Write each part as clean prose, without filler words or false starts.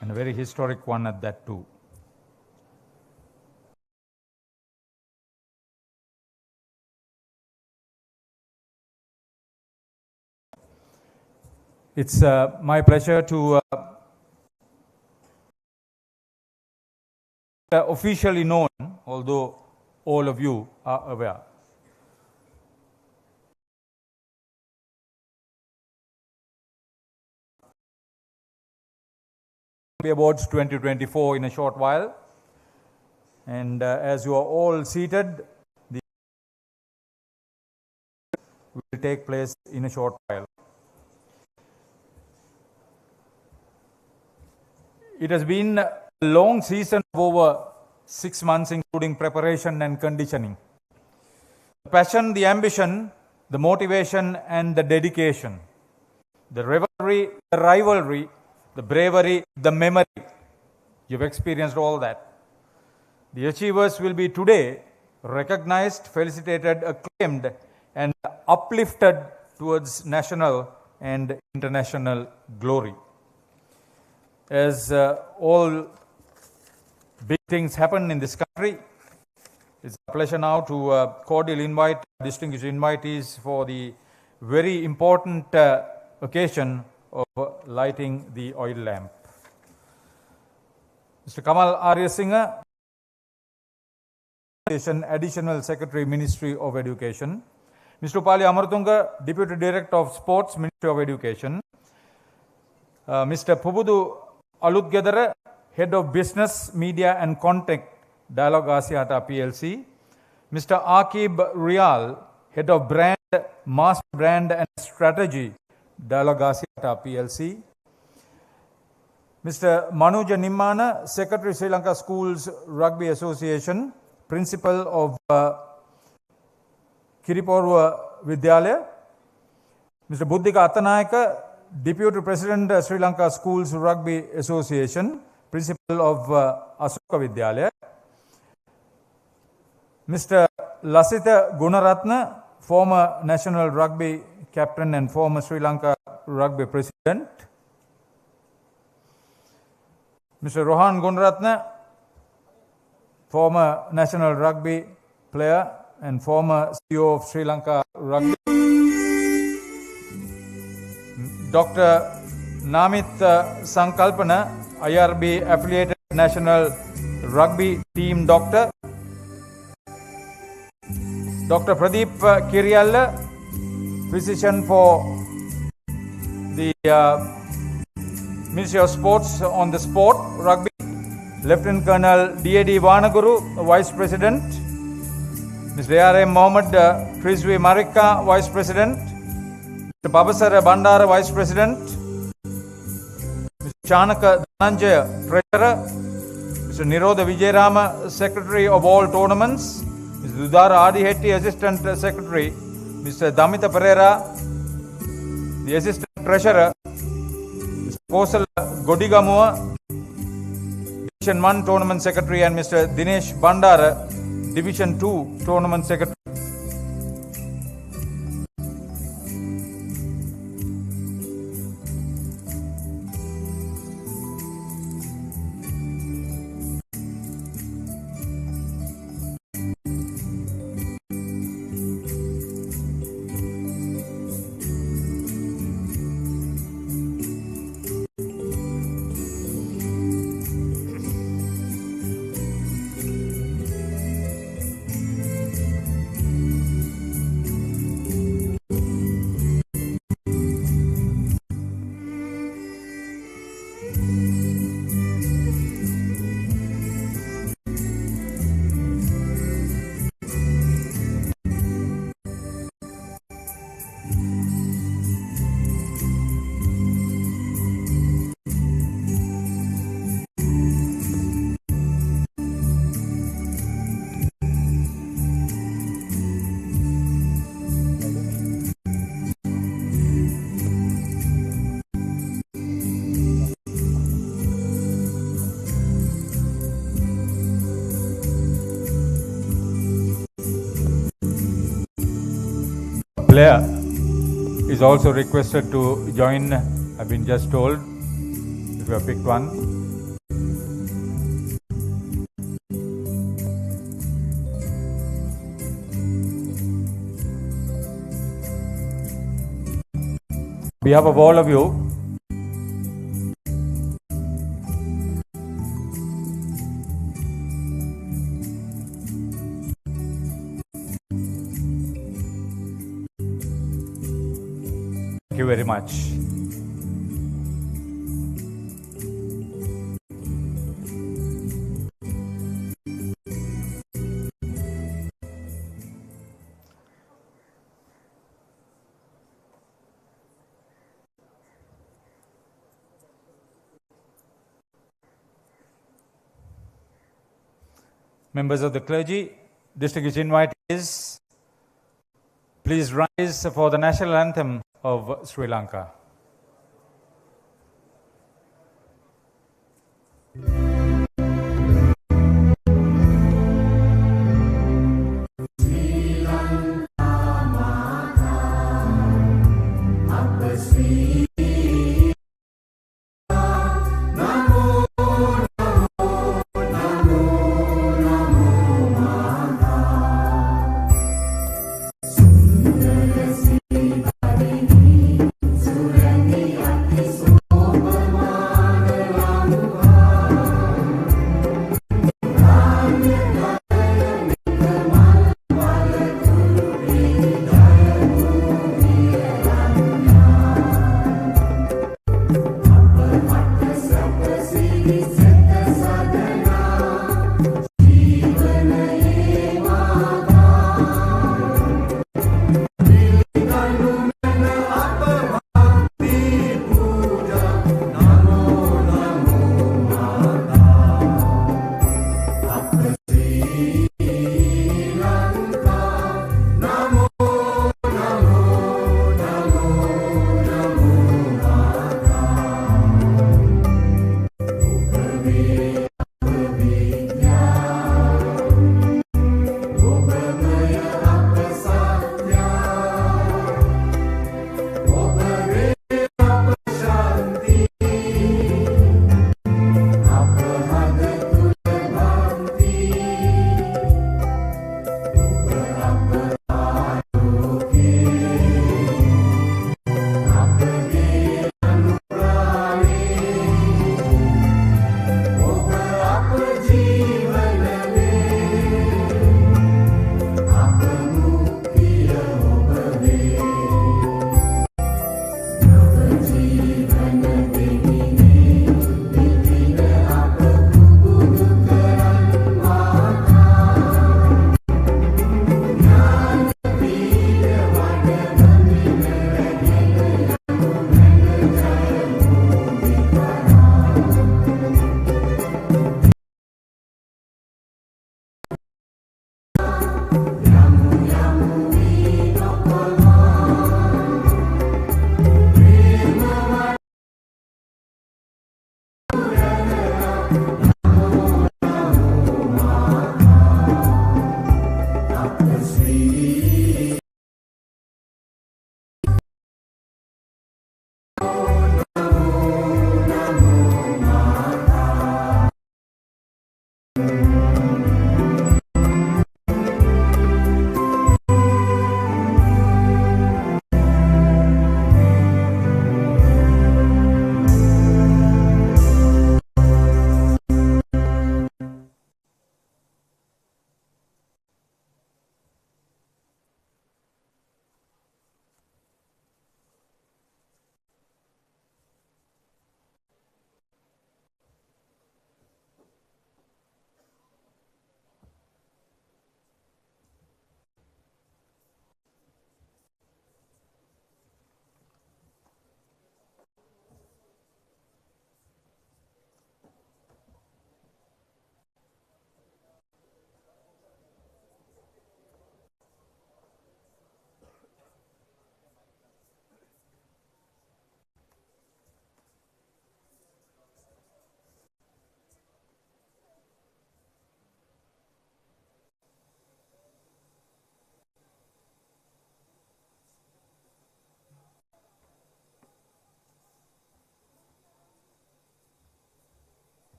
and a very historic one at that too. It's my pleasure to officially known, although all of you are aware. Awards 2024 in a short while, and as you are all seated, the will take place in a short while. It has been a long season of over 6 months, including preparation and conditioning. The passion, the ambition, the motivation and the dedication, the rivalry, the rivalry, the bravery, the memory. You've experienced all that. The achievers will be today recognized, felicitated, acclaimed and uplifted towards national and international glory. As all big things happen in this country, it's a pleasure now to cordially invite distinguished invitees for the very important occasion of lighting the oil lamp. Mr. Kamal Arya Singh, Additional Secretary, Ministry of Education. Mr. Upali Amartunga, Deputy Director of Sports, Ministry of Education. Mr. Pubudu Alutgedara, Head of Business, Media and Content, Dialog Asiata PLC. Mr. Akib Rial, Head of Brand, Master Brand and Strategy, Dialog Asiata PLC. Mr. Manuja Nimmana, Secretary, Sri Lanka Schools Rugby Association, Principal of Kiriporwa Vidyalaya. Mr. Buddhika Attanayaka, Deputy President, Sri Lanka Schools Rugby Association, Principal of Asoka Vidyalaya. Mr. Lasitha Gunaratna, former National Rugby Captain and former Sri Lanka Rugby President. Mr. Rohan Gunaratna, former National Rugby player and former CEO of Sri Lanka Rugby. Dr. Namit Sankalpana, IRB affiliated National Rugby Team Doctor. Dr. Pradeep Kiriyalla, physician for the Ministry of Sports on the sport, rugby. Lieutenant Colonel D.A.D. Vanaguru, Vice President. Mr. A.R.M. Mohammed Trizvi Marika, Vice President. Mr. Babasara Bandara, Vice President. Mr. Chanaka Dhananjaya, Treasurer. Mr. Nirodha Vijayarama, Secretary of all tournaments. Mr. Dudara Adihetty, Assistant Secretary. Mr. Damita Pereira, the Assistant Treasurer. Mr. Kosal Godigamua, Division 1 Tournament Secretary, and Mr. Dinesh Bandara, Division 2 Tournament Secretary. Player is also requested to join. I've been just told, if you have picked one. behalf of all of you, thank you very much. Members of the clergy, distinguished invitees, please rise for the national anthem of Sri Lanka.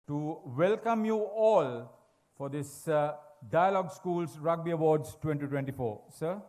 to welcome you all for this Dialog Schools Rugby Awards 2024. Sir?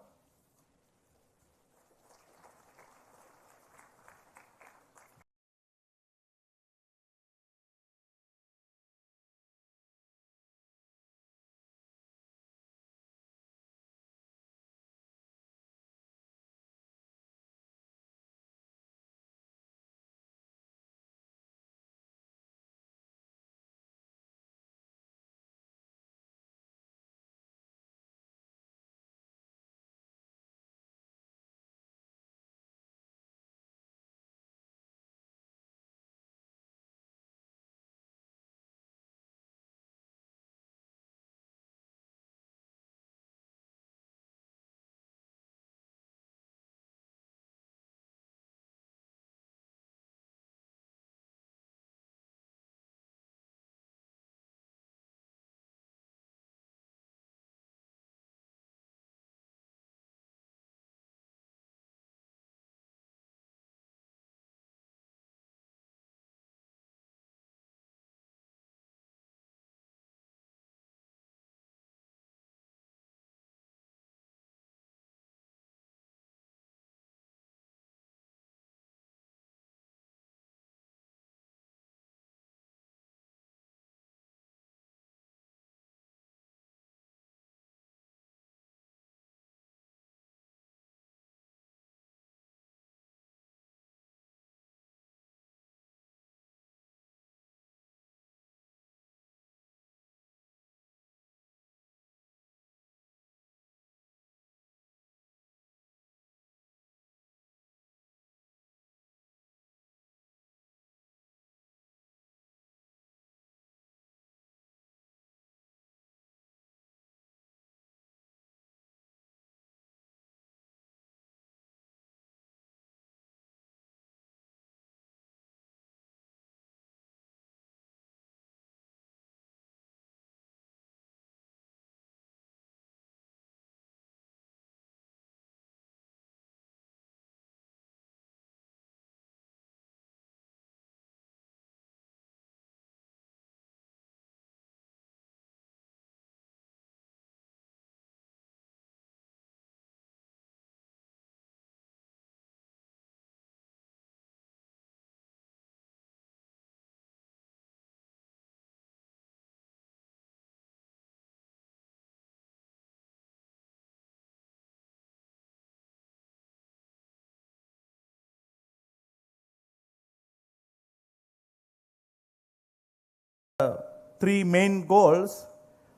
Three main goals.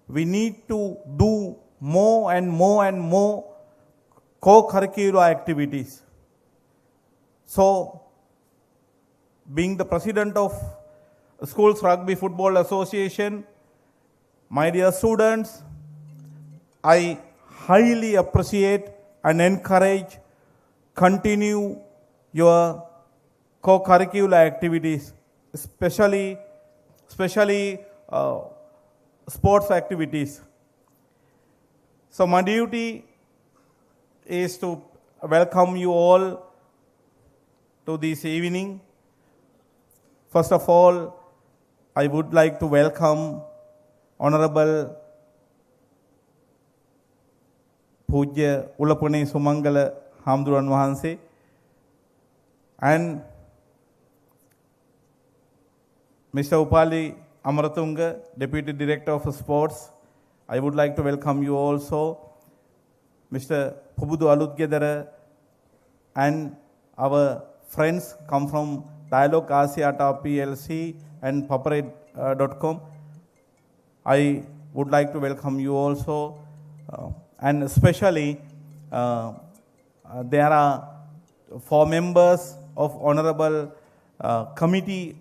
We need to do more and more co-curricular activities. So, being the president of Schools Rugby Football Association, my dear students, I highly appreciate and encourage continue your co-curricular activities, especially sports activities. So my duty is to welcome you all to this evening. First of all, I would like to welcome Honorable Pujya Ulapune Sumangala Hamduran Wahanse and Mr. Upali Amaratunga, Deputy Director of Sports. I would like to welcome you also. Mr. Pubudu Alutgedara and our friends come from Dialog Asiata PLC and Papare.com. I would like to welcome you also. And especially, there are 4 members of Honorable Committee,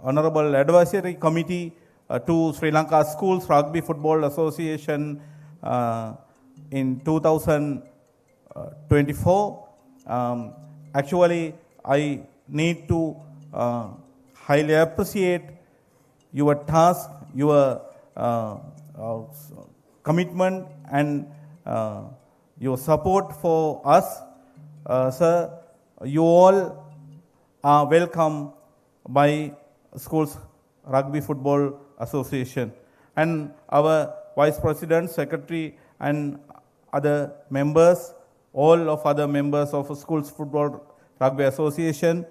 Honorable Advisory Committee to Sri Lanka Schools Rugby Football Association in 2024. Actually, I need to highly appreciate your task, your commitment and your support for us. Sir, you all are welcome by Schools Rugby Football Association, and our Vice President, Secretary, and other members, all of other members of Schools Football Rugby Association,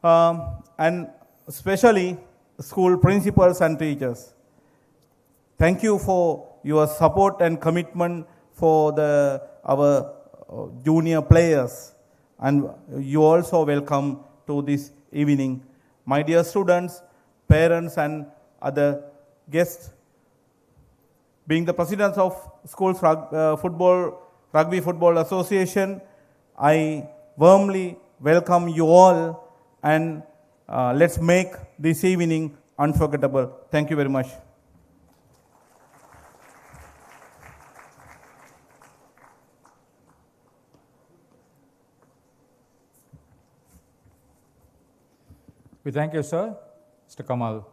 and especially school principals and teachers. Thank you for your support and commitment for our junior players, and you also welcome to this evening. My dear students, parents, and other guests, being the president of Schools Rugby Football Association, I warmly welcome you all, and let's make this evening unforgettable. Thank you very much. We thank you, sir. Mr. Kamal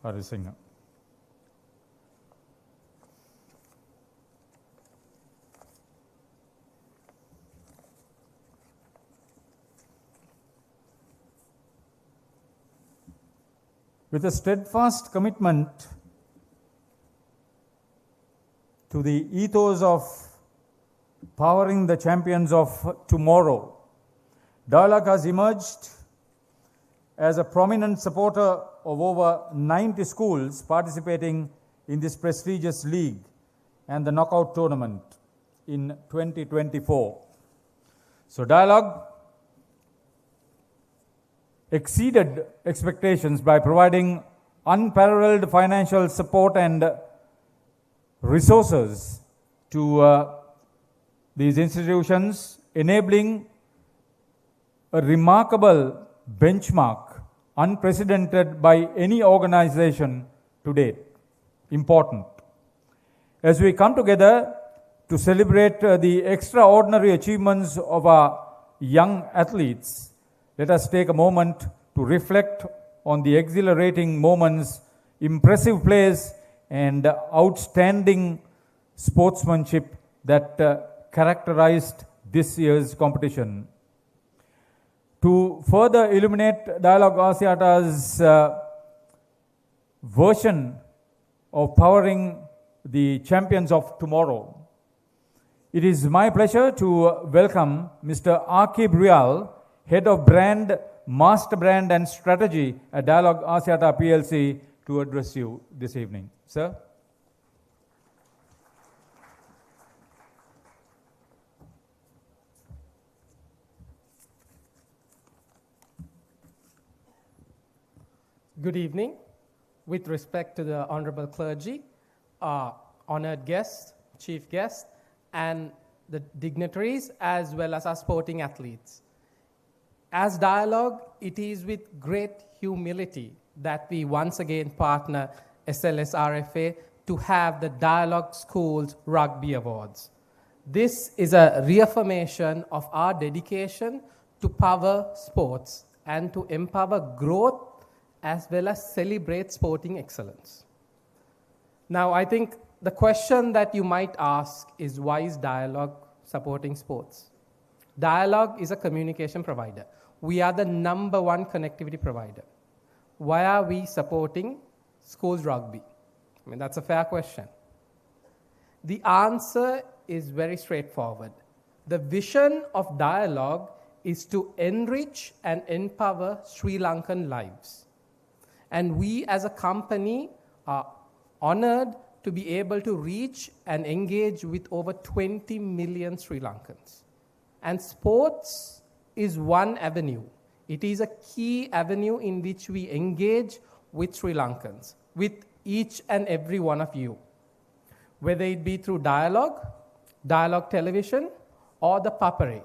Harisingh. With a steadfast commitment to the ethos of powering the champions of tomorrow, Dialog has emerged as a prominent supporter of over 90 schools participating in this prestigious league and the knockout tournament in 2024. So Dialog exceeded expectations by providing unparalleled financial support and resources to these institutions, enabling a remarkable benchmark unprecedented by any organization to date. Important. As we come together to celebrate the extraordinary achievements of our young athletes, let us take a moment to reflect on the exhilarating moments, impressive plays, and outstanding sportsmanship that characterized this year's competition. To further illuminate Dialog Asiata's version of powering the champions of tomorrow, it is my pleasure to welcome Mr. Akib Rial, Head of Brand, Master Brand and Strategy at Dialog Asiata PLC, to address you this evening. Sir. Good evening. With respect to the honorable clergy, honored guests, chief guests, and the dignitaries, as well as our sporting athletes. As Dialog, it is with great humility that we once again partner SLSRFA to have the Dialog Schools Rugby Awards. This is a reaffirmation of our dedication to power sports and to empower growth as well as celebrate sporting excellence. Now, I think the question that you might ask is, why is Dialog supporting sports? Dialog is a communication provider. We are the #1 connectivity provider. Why are we supporting schools rugby? I mean, that's a fair question. The answer is very straightforward. The vision of Dialog is to enrich and empower Sri Lankan lives. And we as a company are honored to be able to reach and engage with over 20 million Sri Lankans. And sports is one avenue. It is a key avenue in which we engage with Sri Lankans, with each and every one of you. Whether it be through Dialog, Dialog Television, or the Papare,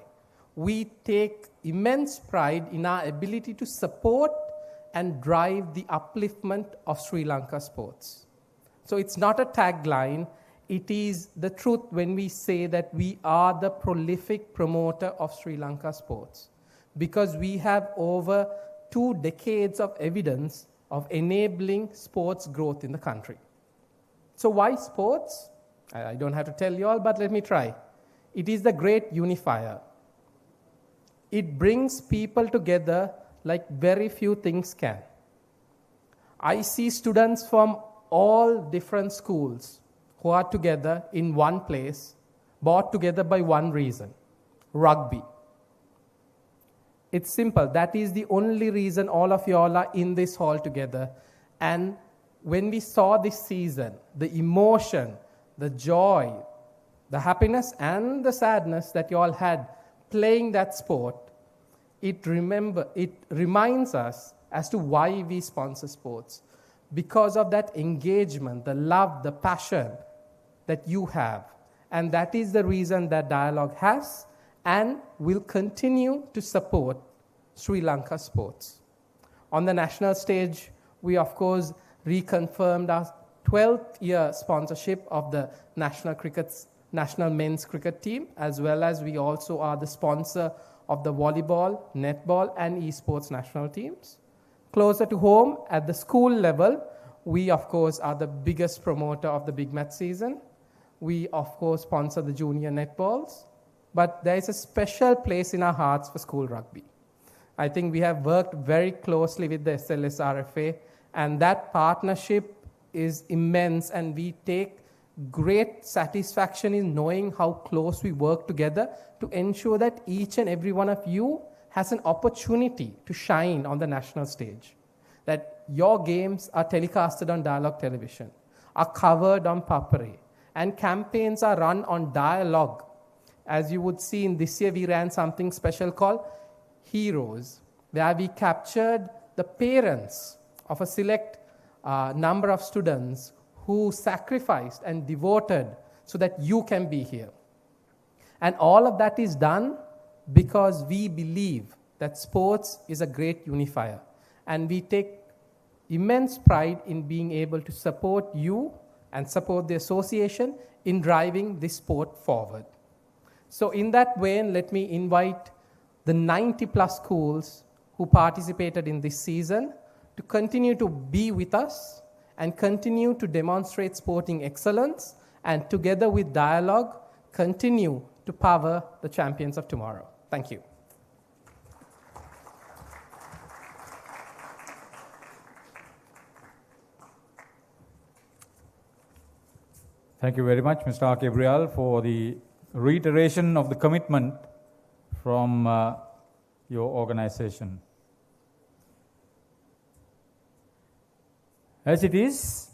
we take immense pride in our ability to support and drive the upliftment of Sri Lanka sports. So it's not a tagline, it is the truth when we say that we are the prolific promoter of Sri Lanka sports, because we have over 2 decades of evidence of enabling sports growth in the country. So why sports? I don't have to tell you all, but let me try. It is the great unifier. It brings people together like very few things can. I see students from all different schools who are together in one place, brought together by one reason: rugby. It's simple. That is the only reason all of you all are in this hall together. And when we saw this season, the emotion, the joy, the happiness and the sadness that you all had playing that sport, it reminds us as to why we sponsor sports. Because of that engagement, the love, the passion that you have. And that is the reason that Dialog has and will continue to support Sri Lanka sports. On the national stage, we of course reconfirmed our 12th year sponsorship of the national men's cricket team, as well as we also are the sponsor of the volleyball, netball and esports national teams. Closer to home, at the school level, we of course are the biggest promoter of the BMICH season. We of course sponsor the junior netballs, but there is a special place in our hearts for school rugby. I think we have worked very closely with the SLSRFA, and that partnership is immense, and we take great satisfaction in knowing how close we work together to ensure that each and every one of you has an opportunity to shine on the national stage, that your games are telecasted on Dialog television, are covered on Papare, and campaigns are run on Dialog. As you would see, in this year we ran something special called Heroes, where we captured the parents of a select number of students who sacrificed and devoted so that you can be here. And all of that is done because we believe that sports is a great unifier. And we take immense pride in being able to support you and support the association in driving this sport forward. So in that vein, let me invite the 90 plus schools who participated in this season to continue to be with us and continue to demonstrate sporting excellence, and together with Dialog, continue to power the champions of tomorrow. Thank you. Thank you very much, Mr. R. Gabriel, for the reiteration of the commitment from your organization. As it is,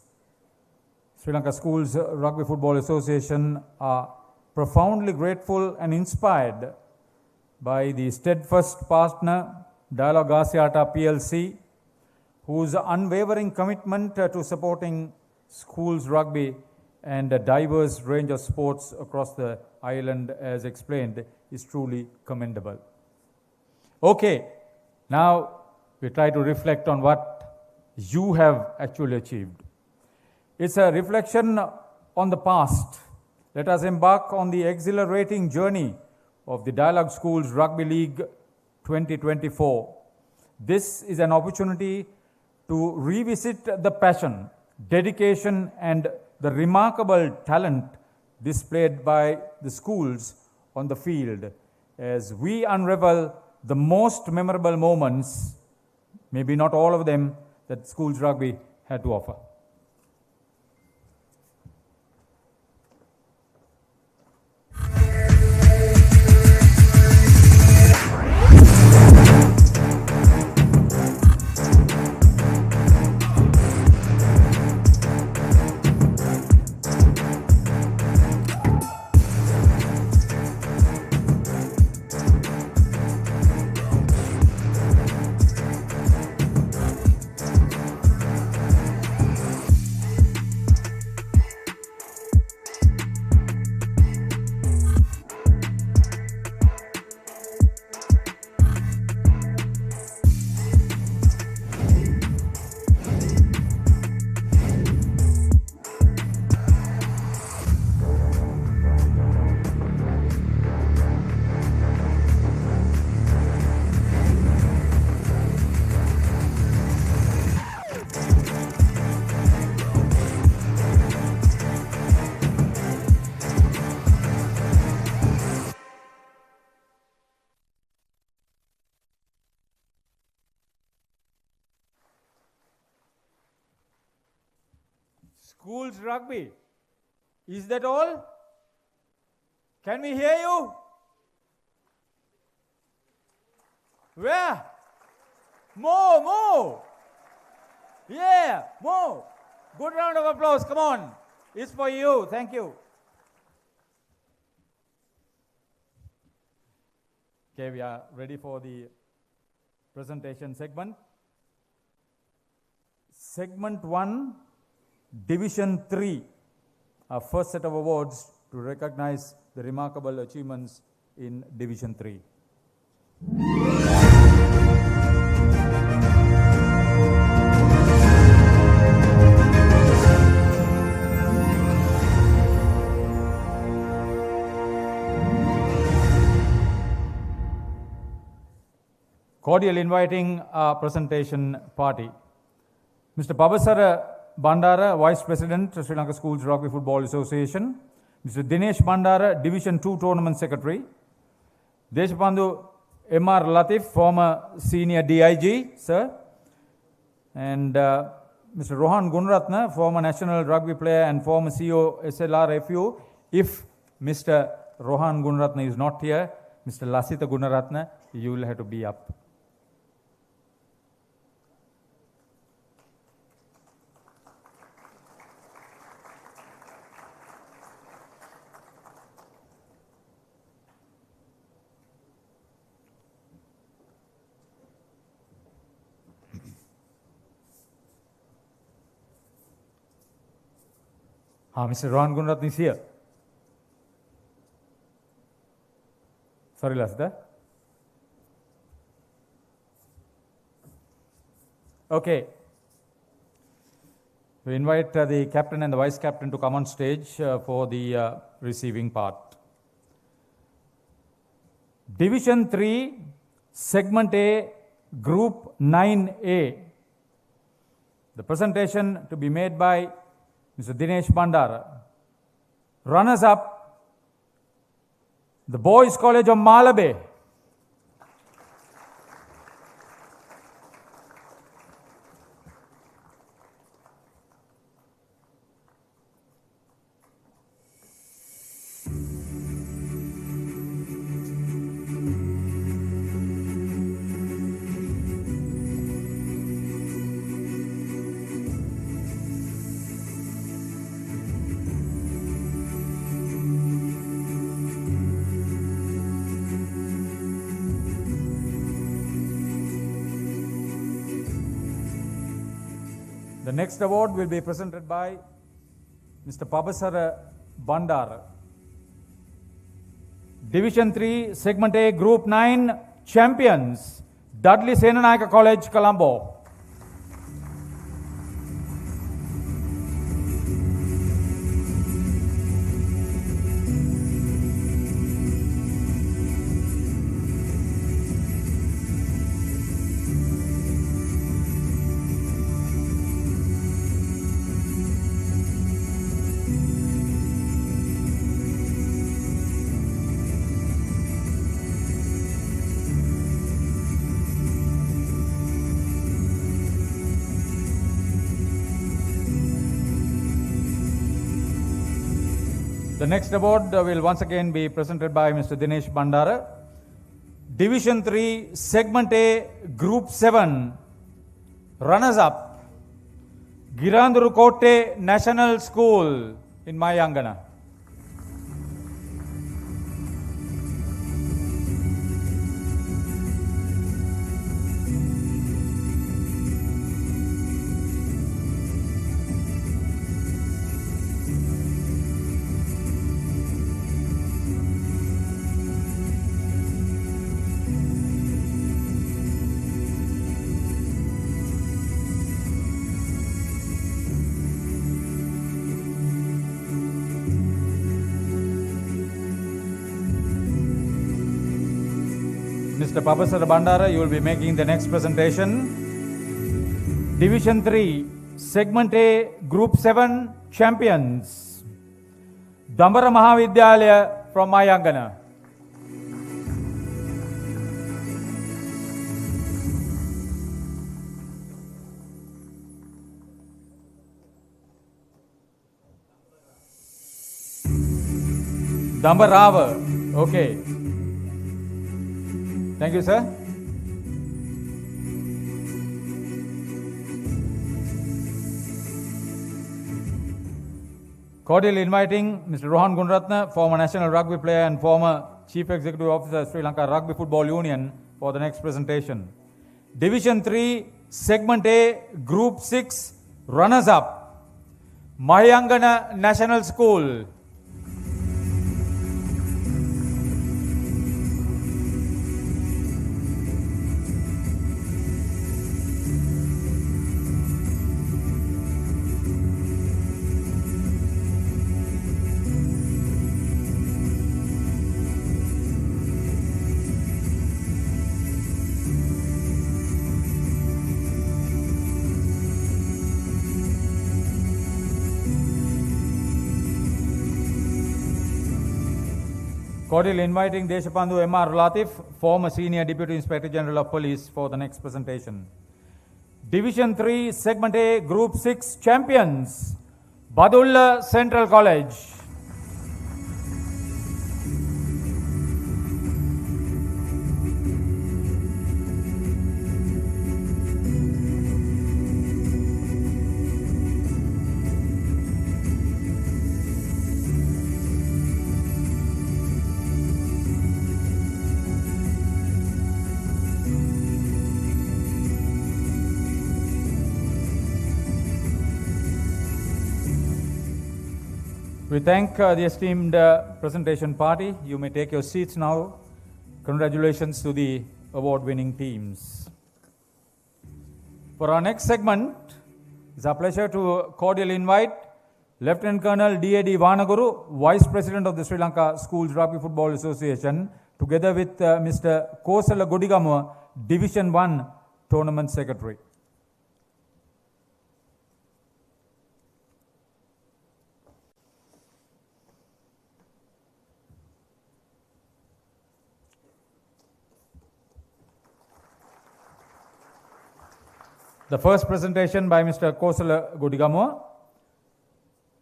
Sri Lanka Schools Rugby Football Association are profoundly grateful and inspired by the steadfast partner, Dialog Asiata PLC, whose unwavering commitment to supporting schools rugby and a diverse range of sports across the island, as explained, is truly commendable. Okay, now we try to reflect on what you have actually achieved. It's a reflection on the past. Let us embark on the exhilarating journey of the Dialog Schools Rugby League 2024. This is an opportunity to revisit the passion, dedication, and the remarkable talent displayed by the schools on the field as we unravel the most memorable moments, maybe not all of them, that schools rugby had to offer. Schools Rugby. Is that all? Can we hear you? Where? More. Yeah, more. Good round of applause. Come on. It's for you. Thank you. Okay, we are ready for the presentation segment. Segment 1, Division 3, our first set of awards to recognize the remarkable achievements in Division 3. Cordial inviting our presentation party. Mr. Pabasara Bandara, Vice President, Sri Lanka Schools Rugby Football Association. Mr. Dinesh Bandara, Division 2 Tournament Secretary. Deshapandu M.R. Latif, former Senior DIG, sir. And Mr. Rohan Gunratna, former National Rugby player and former CEO SLRFU. If Mr. Rohan Gunratna is not here, Mr. Lasitha Gunaratna, you will have to be up. Mr. Rohan Gunratna is here. Sorry, Lasitha. Okay. We invite the captain and the vice captain to come on stage for the receiving part. Division 3, Segment A, Group 9A. The presentation to be made by Mr. Dinesh Bandara. Runners up, the Boys College of Malabe. The next award will be presented by Mr. Pabasara Bandara. Division 3, Segment A, Group 9 champions, Dudley Senanayaka College, Colombo. The next award will once again be presented by Mr. Dinesh Bandara. Division 3, Segment A, Group 7, runners-up, Giranduru Kotte National School in Mayangana. Mr. Pabasara Bandara, you will be making the next presentation. Division 3, Segment A, Group 7 champions, Dambara Mahavidyalaya from Mayangana. Dambarava. Okay. Thank you, sir. Cordially inviting Mr. Rohan Gunratna, former national rugby player and former Chief Executive Officer, Sri Lanka Rugby Football Union, for the next presentation. Division 3, Segment A, Group 6, runners-up, Mahayangana National School. Cordially inviting Deshapandu M.R. Latif, former Senior Deputy Inspector General of Police, for the next presentation. Division 3, Segment A, Group 6 champions, Badulla Central College. We thank the esteemed presentation party. You may take your seats now. Congratulations to the award-winning teams. For our next segment, it's our pleasure to cordially invite Lieutenant Colonel D.A.D. Vanaguru, Vice President of the Sri Lanka Schools Rugby Football Association, together with Mr. Kosala Godigamuwa, Division 1 Tournament Secretary. The first presentation by Mr. Kosala Godigamuwa.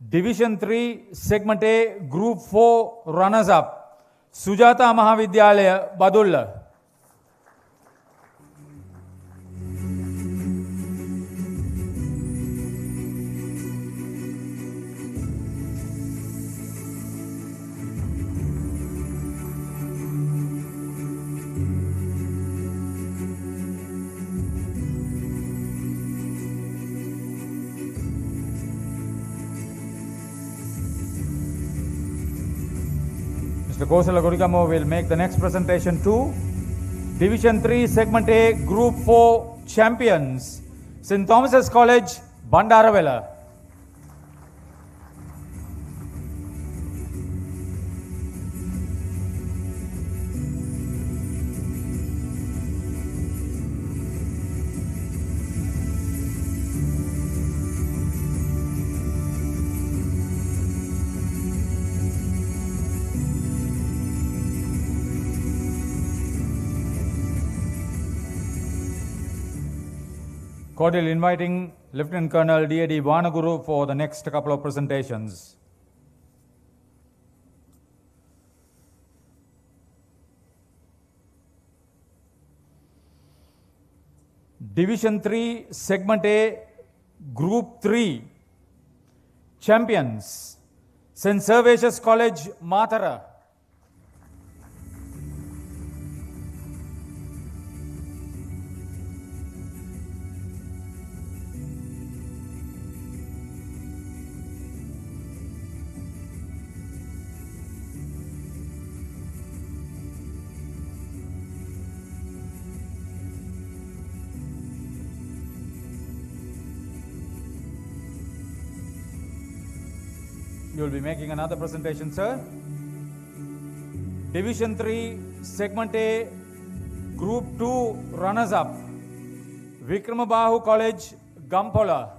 Division 3, Segment A, Group 4 runners-up, Sujata Mahavidyalaya, Badulla. Mr. Kosala Godigamuwa will make the next presentation too. Division 3, Segment A, Group 4 champions, St. Thomas's College, Bandaravela. Cordially inviting Lieutenant Colonel D.A.D. Vanaguru for the next couple of presentations. Division 3, Segment A, Group 3 champions, St. Servatius College, Matara. You will be making another presentation, sir. Division 3, Segment A, Group 2 runners-up, Vikramabahu College, Gampola.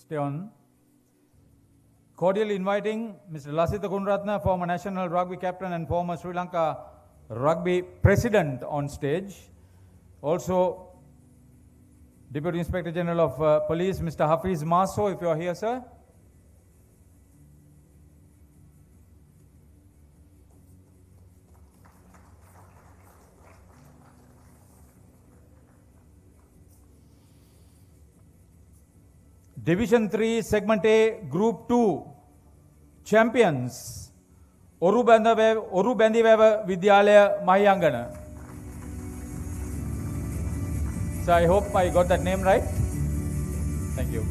stay on. Cordially inviting Mr. Lasitha Gunratna, former national rugby captain and former Sri Lanka rugby president on stage. Also, Deputy Inspector General of Police, Mr. Hafiz Maso, if you are here, sir. Division 3, Segment A, Group 2, champions, Oru Bandiweva Vidyalaya Mahiyangana. So I hope I got that name right. Thank you.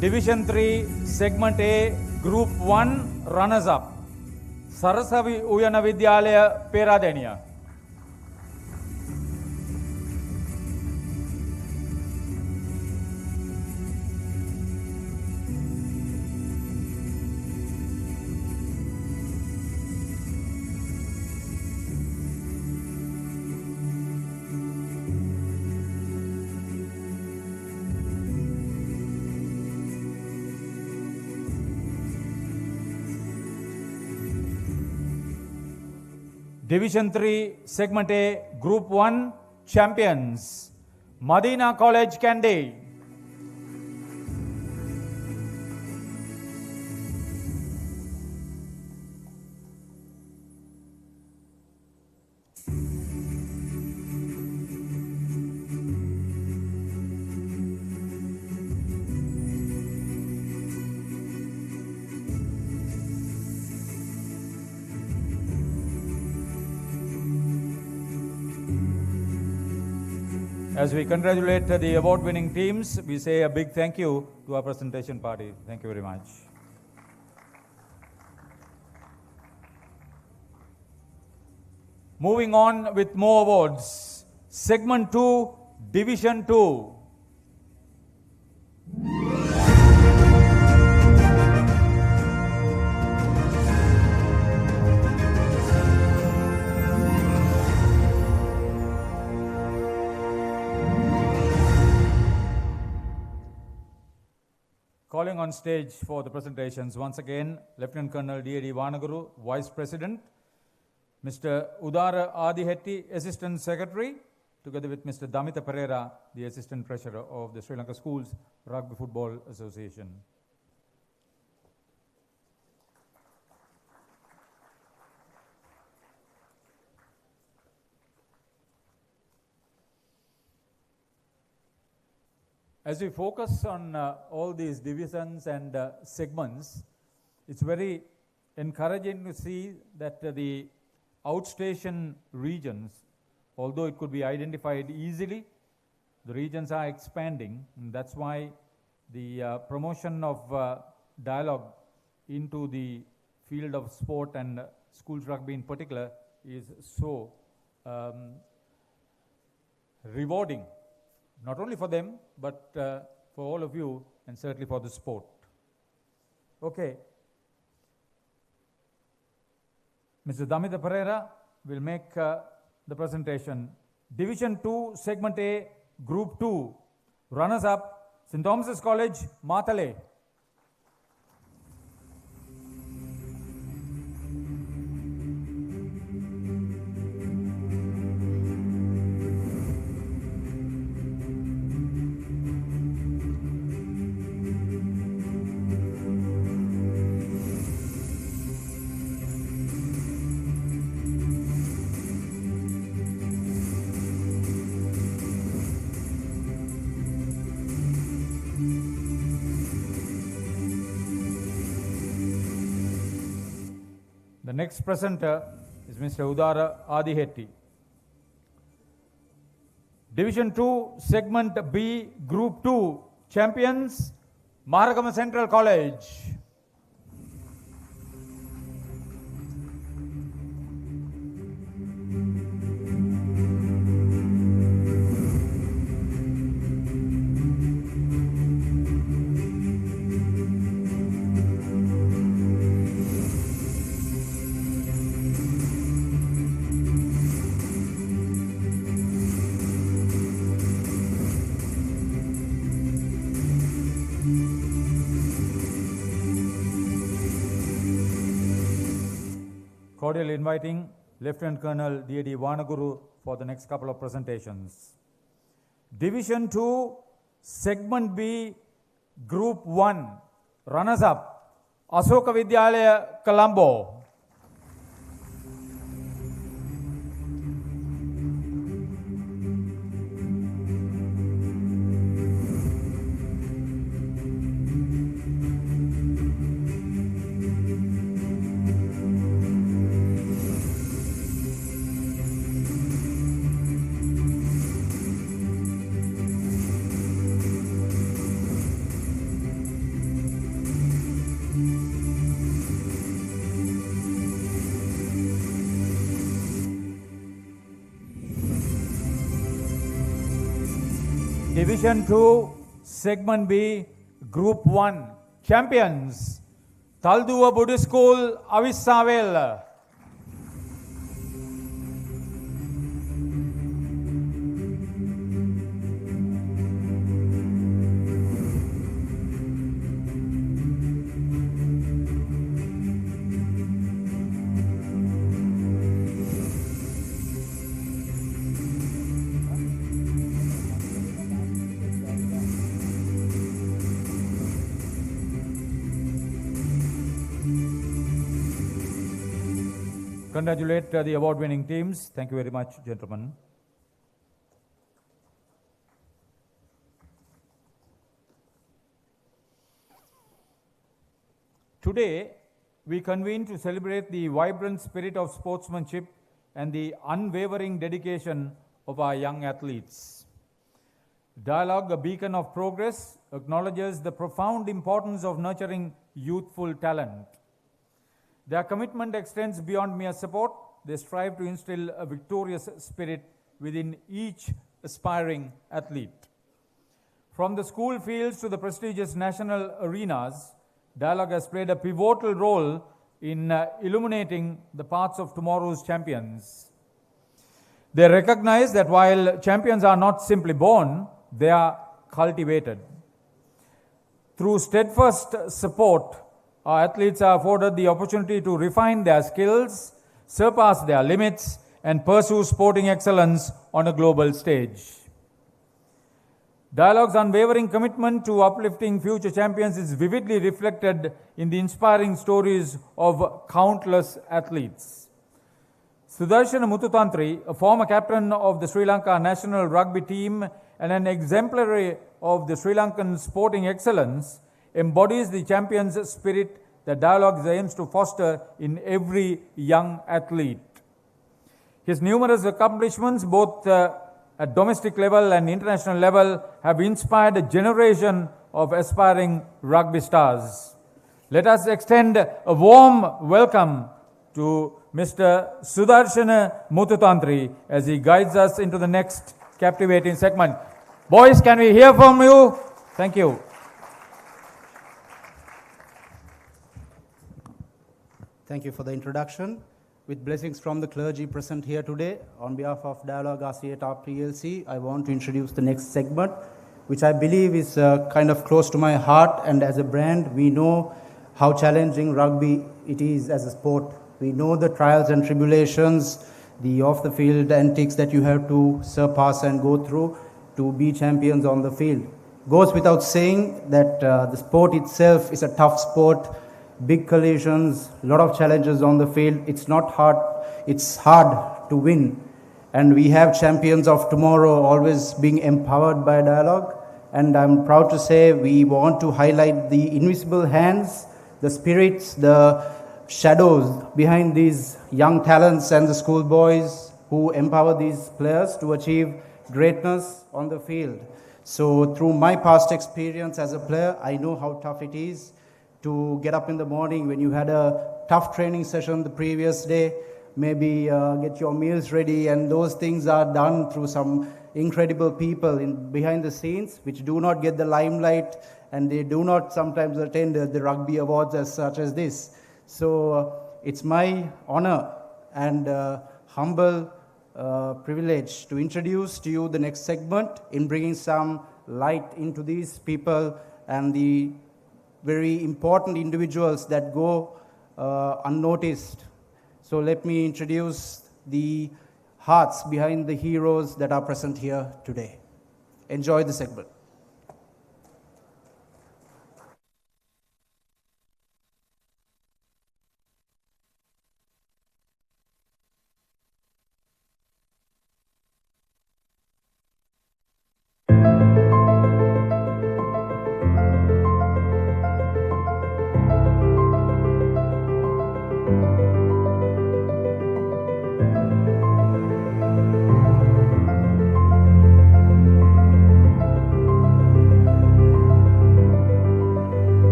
Division 3, Segment A, Group 1, runners-up, Sarasavi Uyana Vidyalaya Peradeniya. Division 3, Segment A, Group 1, champions, Madina College, Kandy. As we congratulate the award-winning teams, we say a big thank you to our presentation party. Thank you very much. Moving on with more awards. Segment 2, Division 2. Calling on stage for the presentations, once again, Lieutenant Colonel D.A.D. Vanaguru, Vice President, Mr. Udara Adihetti, Assistant Secretary, together with Mr. Damitha Pereira, the Assistant Treasurer of the Sri Lanka Schools Rugby Football Association. As we focus on all these divisions and segments, it's very encouraging to see that the outstation regions, although it could be identified easily, the regions are expanding. And that's why the promotion of Dialog into the field of sport and schools rugby in particular is so rewarding. Not only for them, but for all of you, and certainly for the sport. Okay. Mr. Damitha Pereira will make the presentation. Division 2, Segment A, Group 2. Runners-up, St. Thomas's College, Matale. The next presenter is Mr. Udara Adihetti. Division 2, Segment B, Group 2, champions, Maragama Central College. cordially inviting Lieutenant Colonel D.D. Vanaguru for the next couple of presentations. Division 2, Segment B, Group 1, runners-up, Asoka Vidyalaya, Colombo. Division 2, Segment B, Group 1, champions, Talduwa Buddhist School, Avissavel. Congratulate the award-winning teams. Thank you very much, gentlemen. Today, we convene to celebrate the vibrant spirit of sportsmanship and the unwavering dedication of our young athletes. Dialog, a beacon of progress, acknowledges the profound importance of nurturing youthful talent. Their commitment extends beyond mere support. They strive to instill a victorious spirit within each aspiring athlete. From the school fields to the prestigious national arenas, Dialog has played a pivotal role in illuminating the paths of tomorrow's champions. They recognize that while champions are not simply born, they are cultivated. Through steadfast support, our athletes are afforded the opportunity to refine their skills, surpass their limits, and pursue sporting excellence on a global stage. Dialog's unwavering commitment to uplifting future champions is vividly reflected in the inspiring stories of countless athletes. Sudarshana Muthutantri, a former captain of the Sri Lanka national rugby team and an exemplary of the Sri Lankan sporting excellence, embodies the champion's spirit that Dialog aims to foster in every young athlete. His numerous accomplishments, both at domestic level and international level, have inspired a generation of aspiring rugby stars. Let us extend a warm welcome to Mr. Sudarshana Muthutantri as he guides us into the next captivating segment. Boys, can we hear from you? Thank you. Thank you for the introduction. With blessings from the clergy present here today, on behalf of Dialog RCA PLC, I want to introduce the next segment, which I believe is kind of close to my heart. And as a brand, we know how challenging rugby it is as a sport. We know the trials and tribulations, the off-the-field antics that you have to surpass and go through to be champions on the field. Goes without saying that the sport itself is a tough sport. Big collisions, a lot of challenges on the field. It's not hard, it's hard to win. And we have champions of tomorrow always being empowered by Dialog. And I'm proud to say we want to highlight the invisible hands, the spirits, the shadows behind these young talents and the schoolboys who empower these players to achieve greatness on the field. So through my past experience as a player, I know how tough it is to get up in the morning when you had a tough training session the previous day, maybe get your meals ready, and those things are done through some incredible people behind the scenes which do not get the limelight, and they do not sometimes attend the rugby awards as such as this. So it's my honor and humble privilege to introduce to you the next segment in bringing some light into these people and the very important individuals that go unnoticed. So let me introduce the hearts behind the heroes that are present here today. Enjoy the segment.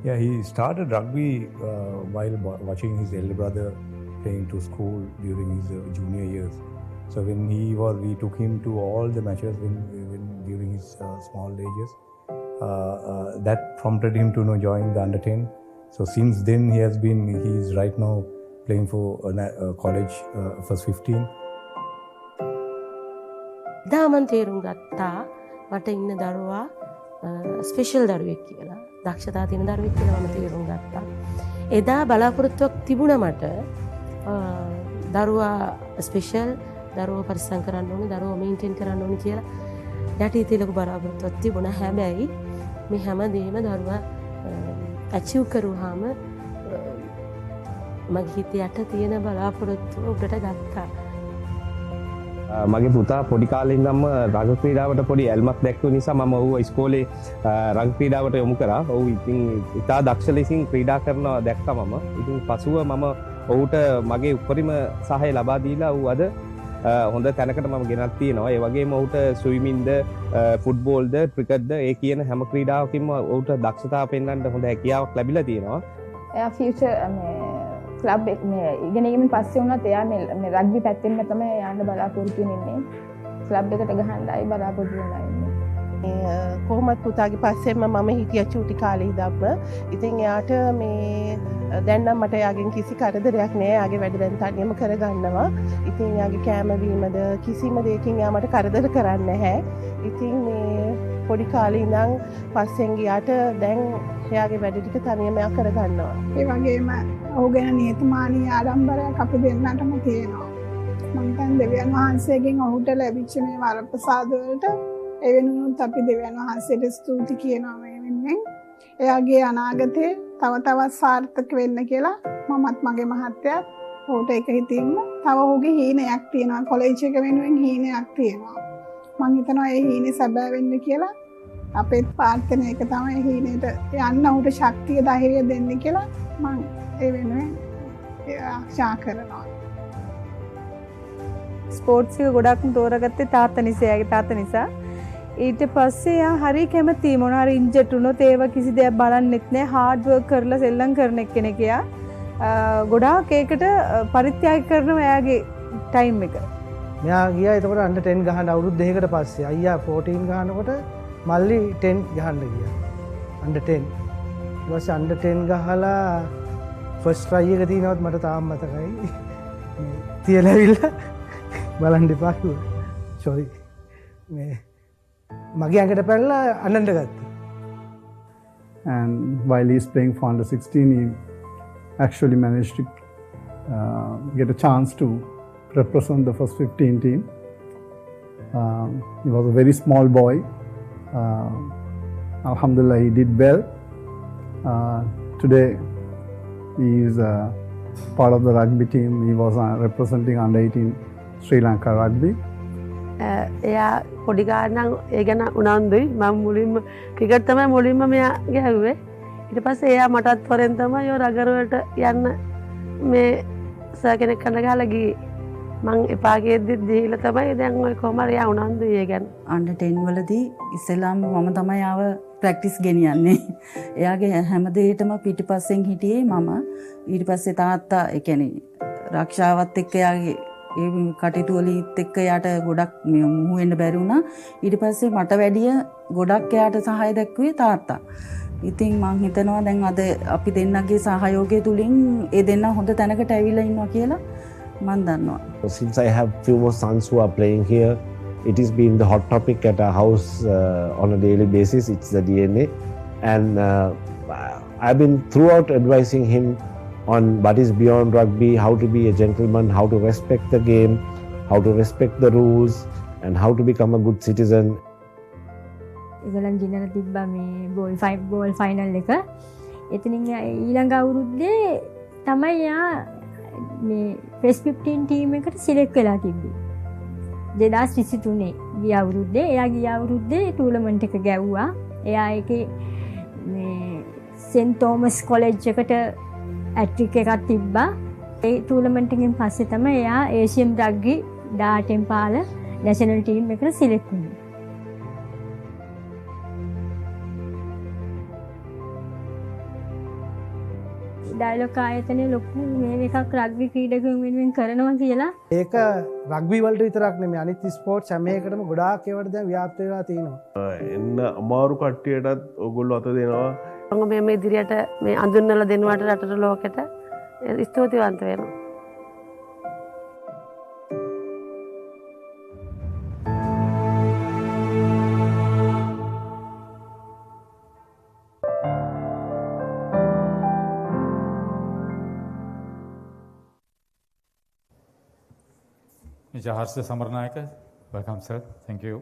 Yeah, he started rugby while watching his elder brother playing to school during his junior years. So when we took him to all the matches during his small ages. That prompted him to join the under 10. So since then he is right now playing for college first 15. දාමන් තේරුම් ගත්තා මට ඉන්න දරුවා special දරුවෙක් කියලා. දක්ෂතා තියෙන දරුවෙක් කියලා මම තේරුම් ගත්තා. එදා බලාපොරොත්තුවක් තිබුණා මට දරුවා ස්පෙෂල් දරුවා පරිස්සම් කරන්න ඕනේ දරුවා මේන්ටේන් කරන්න ඕනේ කියලා. යටි ලොකු බලාපොරොත්තුවක් තිබුණා. හැබැයි මේ හැමදේම දරුවා අචීව් කරුවාම මගේ හිතේ යට තියෙන බලාපොරොත්තුව උඩට ගත්තා. මගේ පුතා පොඩි කාලේ ඉඳන්ම රග ක්‍රීඩාවට පොඩි ඇල්මක් දැක්වූ නිසා මම ඌව ඉස්කෝලේ රග ක්‍රීඩාවට යොමු කරා. ඌ ඉතින් ඉතා දක්ෂ ලෙසින් ක්‍රීඩා කරනවා දැක්කා මම. ඉතින් පසුව මම ඌට මගේ උපරිම සහාය ලබා දීලා ඌ අද හොඳ තැනකට මම ගෙනත් තියෙනවා. ඒ වගේම ඌට ස්විමින්ද, ෆුට්බෝල්ද, ක්‍රිකට්ද ඒ කියන හැම ක්‍රීඩාවකින්ම ඌට දක්ෂතාව පෙන්වන්න හොඳ හැකියාවක් ලැබිලා තියෙනවා. එයා ෆියුචර් ක්ලබ් එක මේ ඉගෙනීමෙන් පස්සේ වුණත් එයා මේ රග්බි පැත්තෙන්ම තමයි යන්න බලාපොරොත්තු වෙන්නේ. ක්ලබ් එකට ගහන්නයි බලාපොරොත්තු වෙලා ඉන්නේ. කොහොමත් පුතාගේ පස්සෙම මම හිටියා චූටි කාලේ ඉඳන්ම. ඉතින් එයාට මේ දැන් නම් මට එයාගෙන් කිසි කරදරයක් නෑ. එයාගේ වැඩ දැන් තනියම කරගන්නවා. ඉතින් එයාගේ කෑම බීමද කිසිම දෙයකින් එයා මට කරදර කරන්නේ නැහැ. ඉතින් මේ පොඩි කාලේ ඉඳන් පස්සෙන් ගියාට දැන් එයාගේ වැඩ ටික තනියම එයා කරගන්නවා. ඒ වගේම ඔහු ගැන නියතමානී ආඩම්බරයක් අපි දෙන්නටම තියෙනවා. මම හිතන්නේ දෙවියන් වහන්සේගෙන් ඔහුට ලැබිච්ච මේ වරප්‍රසාද වලට ඒ වෙනුවෙන් අපි දෙවියන් වහන්සේට ස්තුති කියනවා මේ වෙනුවෙන්. එයාගේ අනාගතේ තව තවත් සාර්ථක වෙන්න කියලා මමත් මගේ මහත්තයාත් ඔහුට එක හිතින්ම තව ඔහුගේ හීනයක් තියෙනවා. කොලෙජ් එක වෙනුවෙන් හීනයක් තියෙනවා. මම හිතනවා ඒ හීනේ සැබෑ වෙන්න කියලා. අපේ ප්‍රාර්ථනාව එක තමයි හීනෙට යන්න ඔහුට ශක්තිය ධෛර්යය දෙන්න කියලා මම ඒ වෙනුවෙන් ආශා කරනවා. ස්පෝර්ට්ස් එක ගොඩක්ම තෝරගත්තේ තාත්තා නිසා, එයාගේ තාත්තා නිසා. ඊට පස්සේ එයා හරි කැමති මොනවා හරි ඉන්ජර්ඩ් වුණොත් ඒව කිසි දෙයක් බලන්නෙත් නෑ. හાર્ඩ් වර්ක් කරලා සෙල්ලම් කරන කෙනෙක් එයා. ගොඩාක් ඒකට පරිත්‍යාග කරනවා එයාගේ ටයිම් එක. මෙයා ගියා එතකොට අnder 10 ගහන්න අවුරුදු දෙකකට පස්සේ. අයියා 14 ගහනකොට මල්ලි 10 ගහන්න ගියා. අnder 10. ඊට පස්සේ අnder 10 ගහලා ෆස්ට් ට්‍රයි එක තියෙනවත් මට තාම මතකයි. තියලා ඇවිල්ලා බලන්න එපා කිව්වා. සෝරි. මේ මගේ ඇඟට පැනලා අඬන්න ගත්තා. And while he's playing for under 16, he actually managed to get a chance to represent the first 15 team. He was a very small boy. Alhamdulillah, he did well. Today, he is part of the rugby team. He was representing under 18 Sri Lanka rugby. එයා පොඩි කාලේ ඒ ගැන උනන්දුයි. මම මුලින්ම cricket තමයි මුලින්ම මෙයා ගැහුවේ. ඊට පස්සේ එයා මටත් ෆොරෙන් තමයි ඔය රගර් වලට යන්න මේ සර් කෙනෙක් කන ගහලා ගියේ. මං එපා ගියද්දිත් දීලා තමයි දැන් ඔය කොහමද එයා උනන්දුයි ඒ ගැන. අnder 10 වලදී ඉස්සෙල්ලාම මම තමයි ආව ප්‍රැක්ටිස් ගෙනියන්නේ. එයාගේ හැම දෙයකටම පිටිපස්සෙන් හිටියේ මම. ඊට පස්සේ තාත්තා ඒ කියන්නේ රක්ෂාවත් එක්ක එයාගේ ඒ කටයුතු වලිත් එක්ක යාට ගොඩක් මුහු වෙන්න බැරි වුණා. ඊට පස්සේ මට වැඩිය ගොඩක් යාට සහාය දැක්ුවේ තාත්තා. ඉතින් මං හිතනවා දැන් අද අපි දෙන්නගේ සහයෝගය තුලින් ඒ දෙන්න හොඳ තැනකට ඇවිල්ලා ඉන්නවා කියලා. මන් දන්නවා. Since I have few more sons who are playing here, it has been the hot topic at our house on a daily basis. It's the DNA, and I've been throughout advising him on what is beyond rugby, how to be a gentleman, how to respect the game, how to respect the rules, and how to become a good citizen. ඒගොල්ලන් ගෙනලා තිබ්බා මේ ball final එක. එතනින් ඊළඟ අවුරුද්දේ තමයි යා මේ ෆෙස් 15 ටීම් එකට සිලෙක්ට් වෙලා තිබ්බේ. 2023 ගිය අවුරුද්දේ එයා ගිය අවුරුද්දේ ටූර්නමන්ට් එක ගැව්වා. එයා ඒකේ මේ සෙන්ට් තෝමස් කොලෙජ් එකට ඇට්‍රික් එකක් තිබ්බා. ඒ ටූර්නමන්ට් එකෙන් පස්සේ තමයි එයා ඒෂියන් රග්බි 18 පාල නැෂනල් ටීම් එකට සිලෙක්ට් වුණේ. ඩයලොග් ආයතනයේ ලොකු මේ එකක් රග්බි ක්‍රීඩකයන් වෙනුවෙන් කරනවා කියලා. ඒක රග්බි වලට විතරක් නෙමෙයි අනිත් ස්පෝර්ට්ස් හැම එකටම ගොඩාක් ඒවට දැන් ව්‍යාප්ත වෙලා තියෙනවා. එන්න අමාරු කට්ටියටත් ඔයගොල්ලෝ අත දෙනවා. මම මේ ඉදිරියට මේ අඳුන්වලා දෙනුවට රටට ලෝකෙට ස්තුතිවන්ත වෙනවා. Mr. Harsha Samarnayaka, welcome sir, thank you.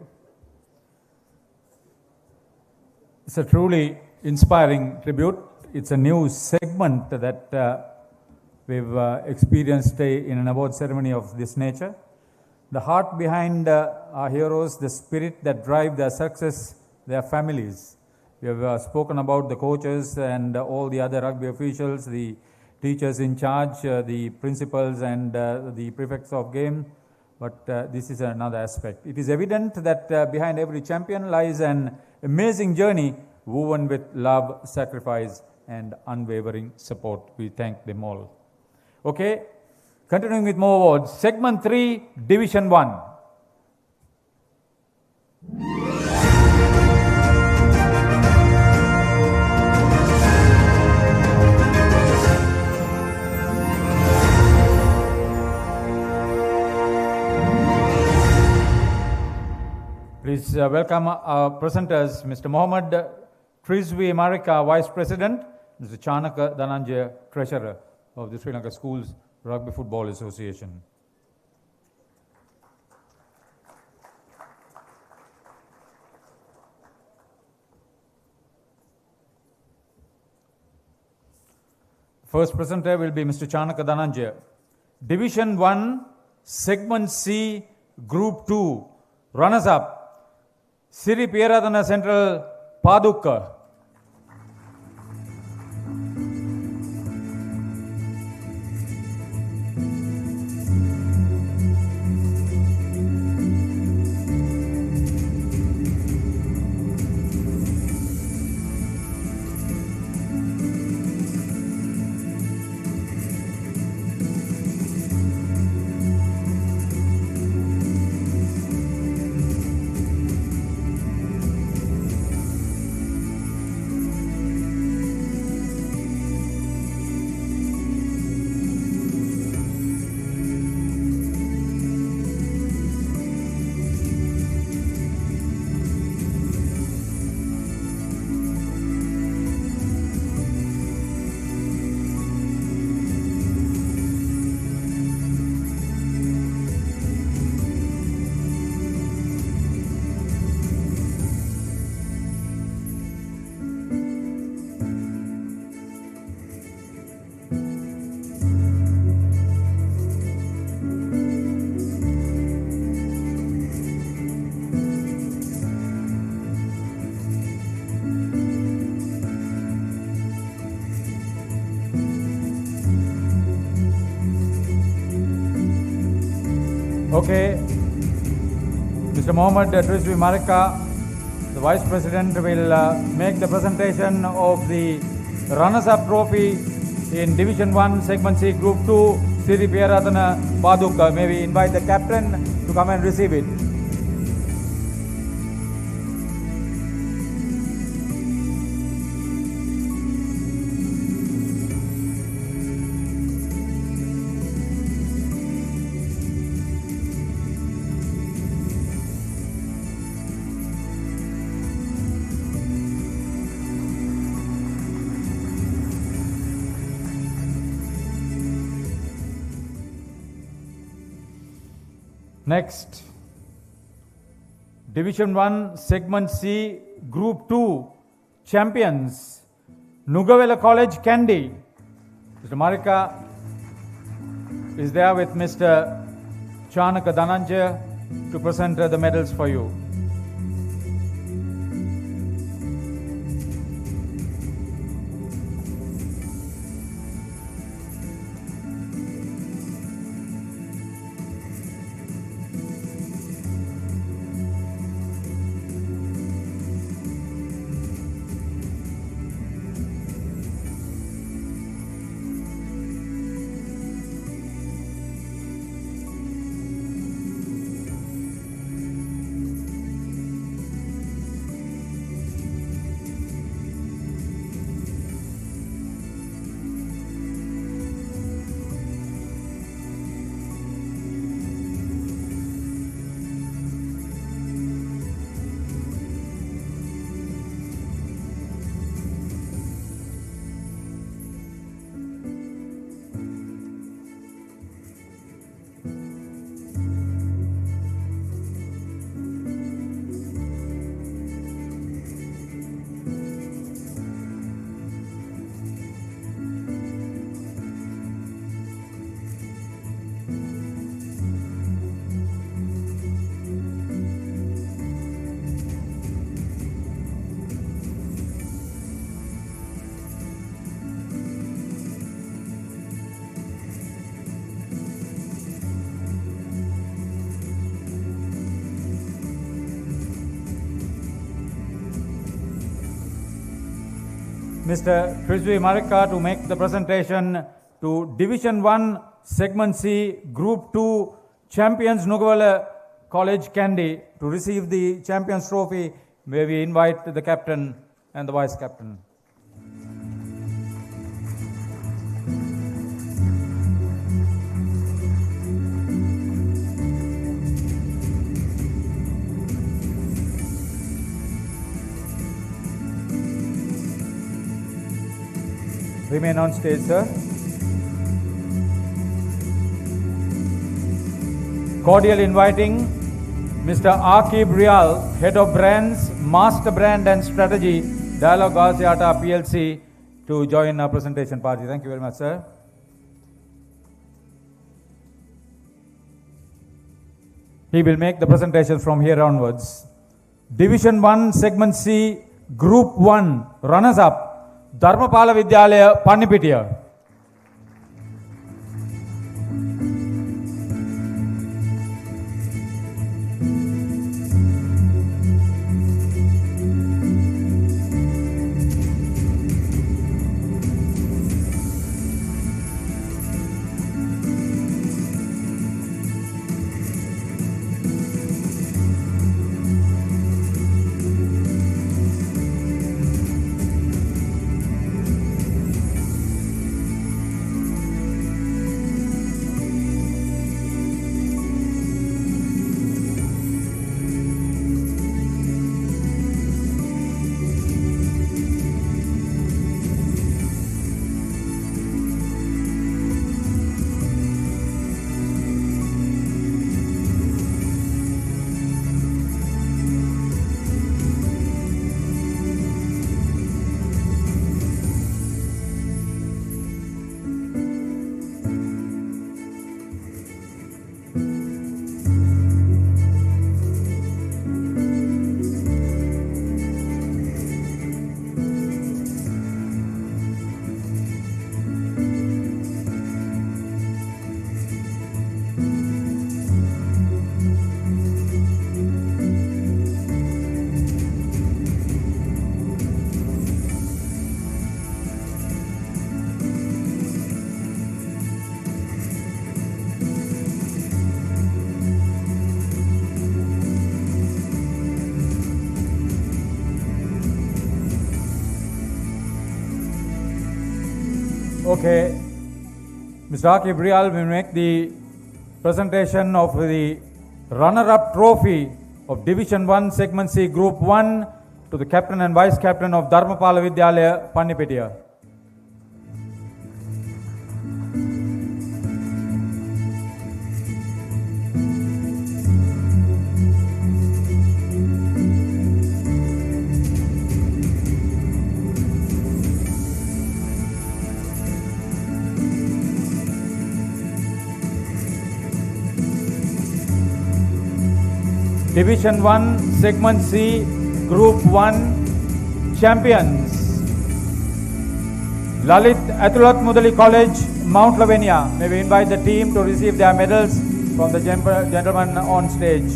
It's a truly inspiring tribute. It's a new segment that we've experienced in an award ceremony of this nature. The heart behind our heroes, the spirit that drive their success, their families. We have spoken about the coaches and all the other rugby officials, the teachers in charge, the principals and the prefects of game. But this is another aspect. It is evident that behind every champion lies an amazing journey woven with love, sacrifice and unwavering support. We thank them all. Okay, continuing with more awards. Segment 3, Division 1. Please welcome our presenters, Mr. Mohammed Trizvi Marika, Vice President, Mr. Chanaka Dhananjaya, Treasurer of the Sri Lanka Schools Rugby Football Association. First presenter will be Mr. Chanaka Dhananjaya. Division 1, Segment C, Group 2, runners-up, Siri Pieradana Central, Padukka. Okay, Mr. Mohammed Trizvi Marika, the Vice President, will make the presentation of the runners-up trophy in Division 1, Segment C, Group 2, Siri Pieradana Padukka. May we invite the captain to come and receive it. Next, Division 1, Segment C, Group 2, champions, Nugavela College, Kandy. Mr. Marika is there with Mr. Chanaka Dhananjaya to present the medals for you. Mr. Krisvi Marika to make the presentation to Division 1, Segment C, Group 2, champions Nugavela College, Kandy, to receive the champions trophy, where we invite the captain and the vice captain. Remain on stage, sir. Cordial inviting Mr. Akib Rial, Head of Brands, Master Brand and Strategy, Dialog Asiata PLC, to join our presentation party. Thank you very much, sir. He will make the presentation from here onwards. Division 1, Segment C, Group 1, runners-up, Dharmapala Vidyalaya, Pannipitiya. Okay, Mr. Akib Rial will make the presentation of the runner-up trophy of Division 1, Segment C, Group 1 to the captain and vice captain of Dharmapala Vidyalaya, Pannipitiya. Division 1 Segment C Group 1 champions. Lalit Athulat Mudali College, Mount Lavinia. May we invite the team to receive their medals from the gentleman on stage.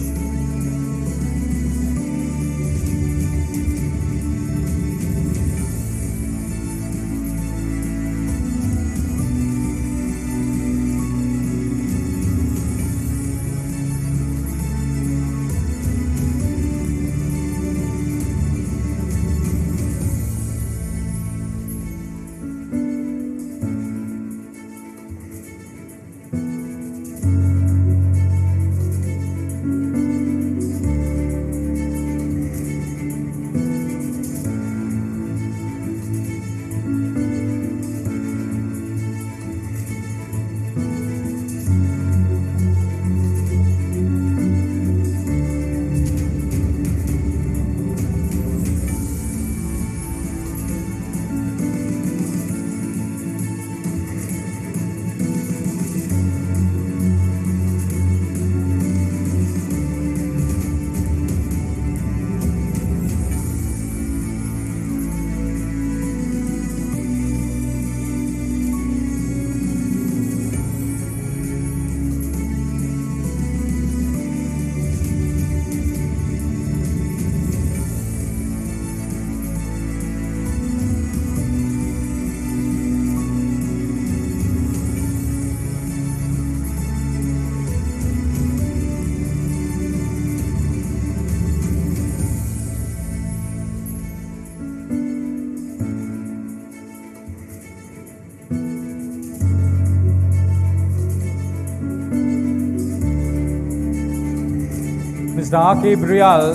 Mr. Akib Rial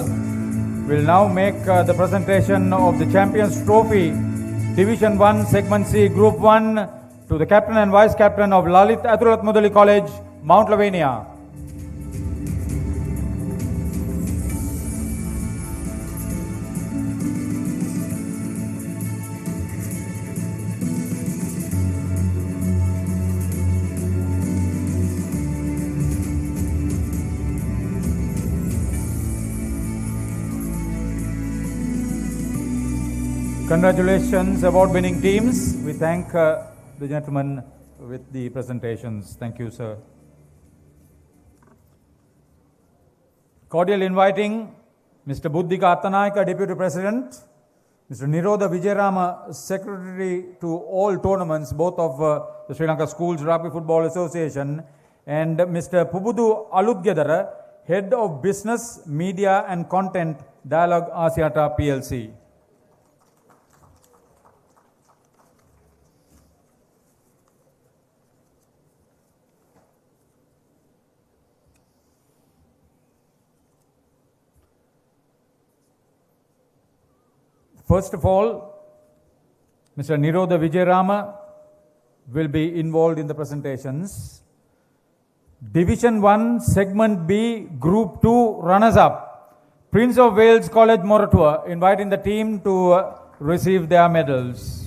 will now make the presentation of the Champions Trophy, Division 1, Segment C, Group 1, to the Captain and Vice Captain of Lalit Athulat Mudali College, Mount Lavinia. Congratulations, award-winning teams. We thank the gentleman with the presentations. Thank you, sir. Cordial inviting Mr. Buddhika Attanayaka, Deputy President, Mr. Nirodha Vijayarama, Secretary to all tournaments, both of the Sri Lanka Schools Rugby Football Association, and Mr. Pubudu Alutgedara, Head of Business, Media and Content, Dialog Asiata PLC. First of all, Mr. Nirodha Vijayarama will be involved in the presentations. Division 1, Segment B, Group 2, runners-up, Prince of Wales College Moratua, inviting the team to receive their medals.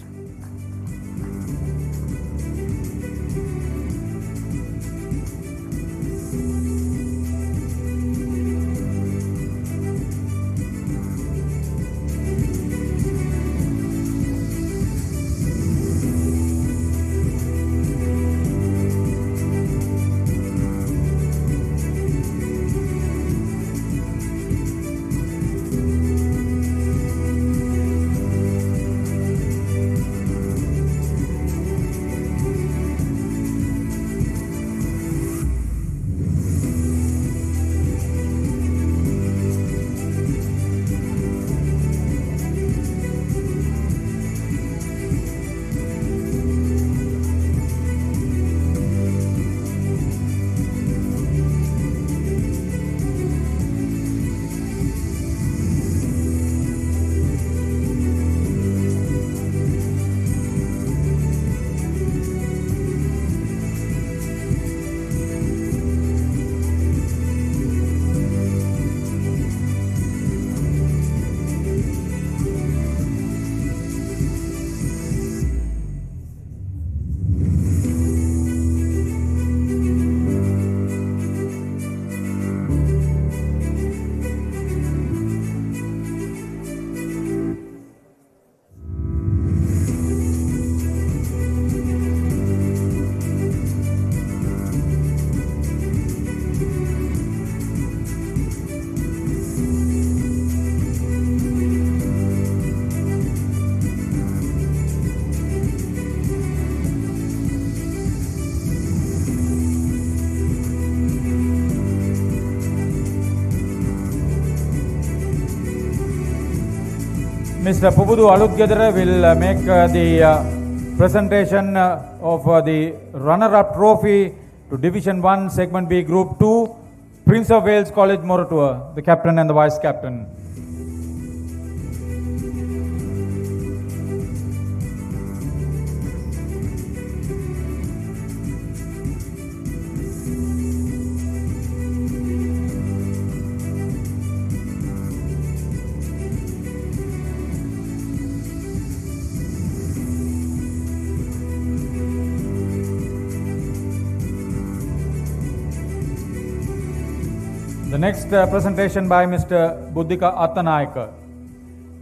Mr. Pubudu Alutgedara will make the presentation of the runner-up trophy to Division 1 Segment B Group 2, Prince of Wales College Moratuwa, the captain and the vice captain. The next presentation by Mr. Buddhika Attanayaka.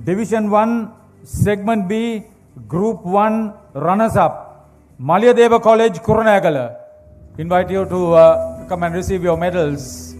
Division 1, Segment B, Group 1, runners-up, Malyadeva College, Kurunegala. Invite you to come and receive your medals.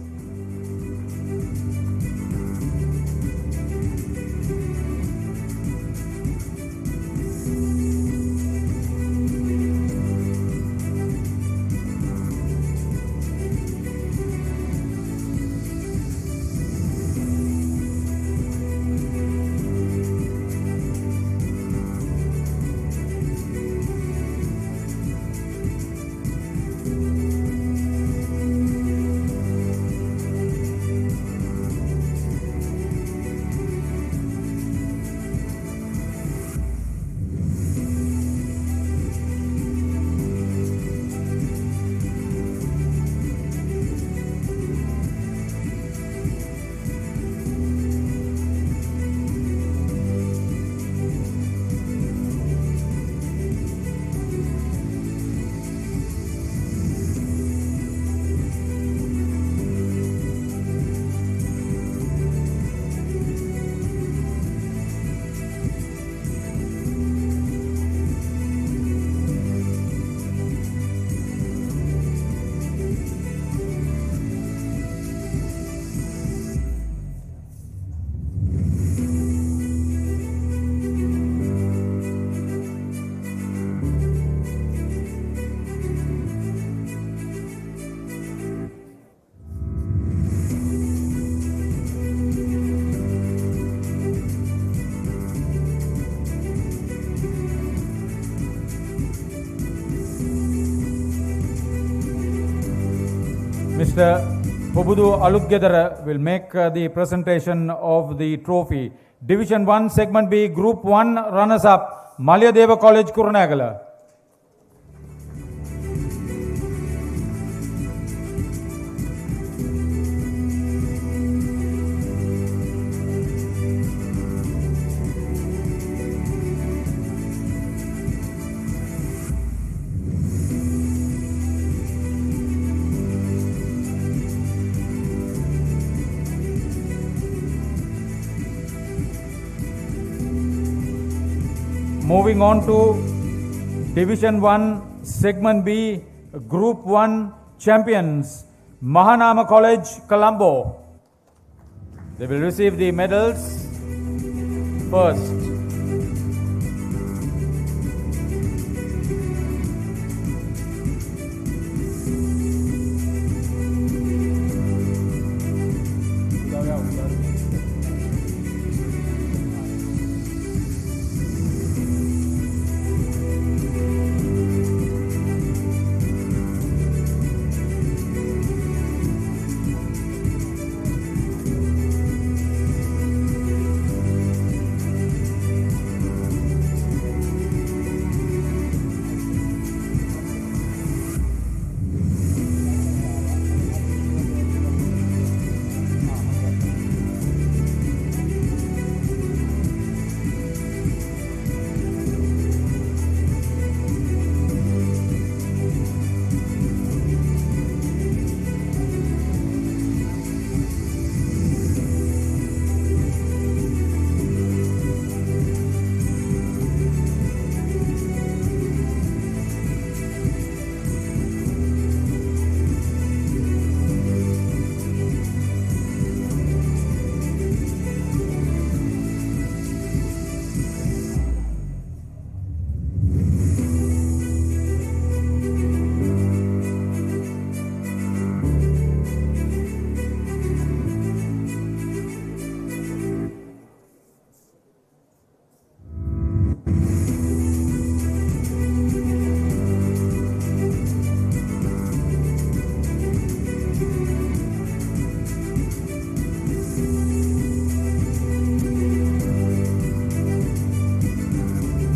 Mr. Pubudu Alutgedara will make the presentation of the trophy. Division 1, Segment B, Group 1, runners-up, Malyadeva College, Kurunegala. Moving on to Division 1, Segment B, Group 1 champions, Mahanama College, Colombo. They will receive the medals first.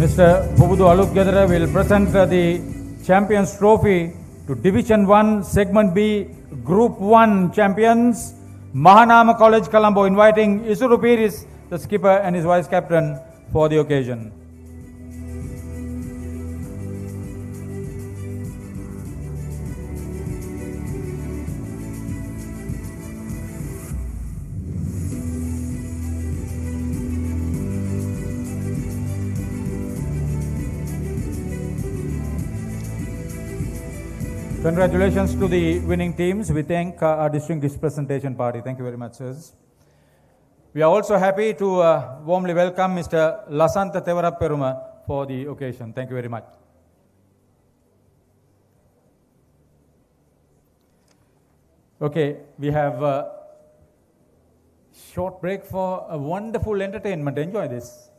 Mr. Pubudu Alukgedara will present the Champions Trophy to Division 1 Segment B Group 1 champions Mahanama College Colombo, inviting Isuru Piris, the skipper and his vice captain, for the occasion. Congratulations to the winning teams. We thank our distinguished presentation party. Thank you very much, sirs. We are also happy to warmly welcome Mr. Lasantha Tevarapperuma for the occasion. Thank you very much. Okay, we have a short break for a wonderful entertainment. Enjoy this.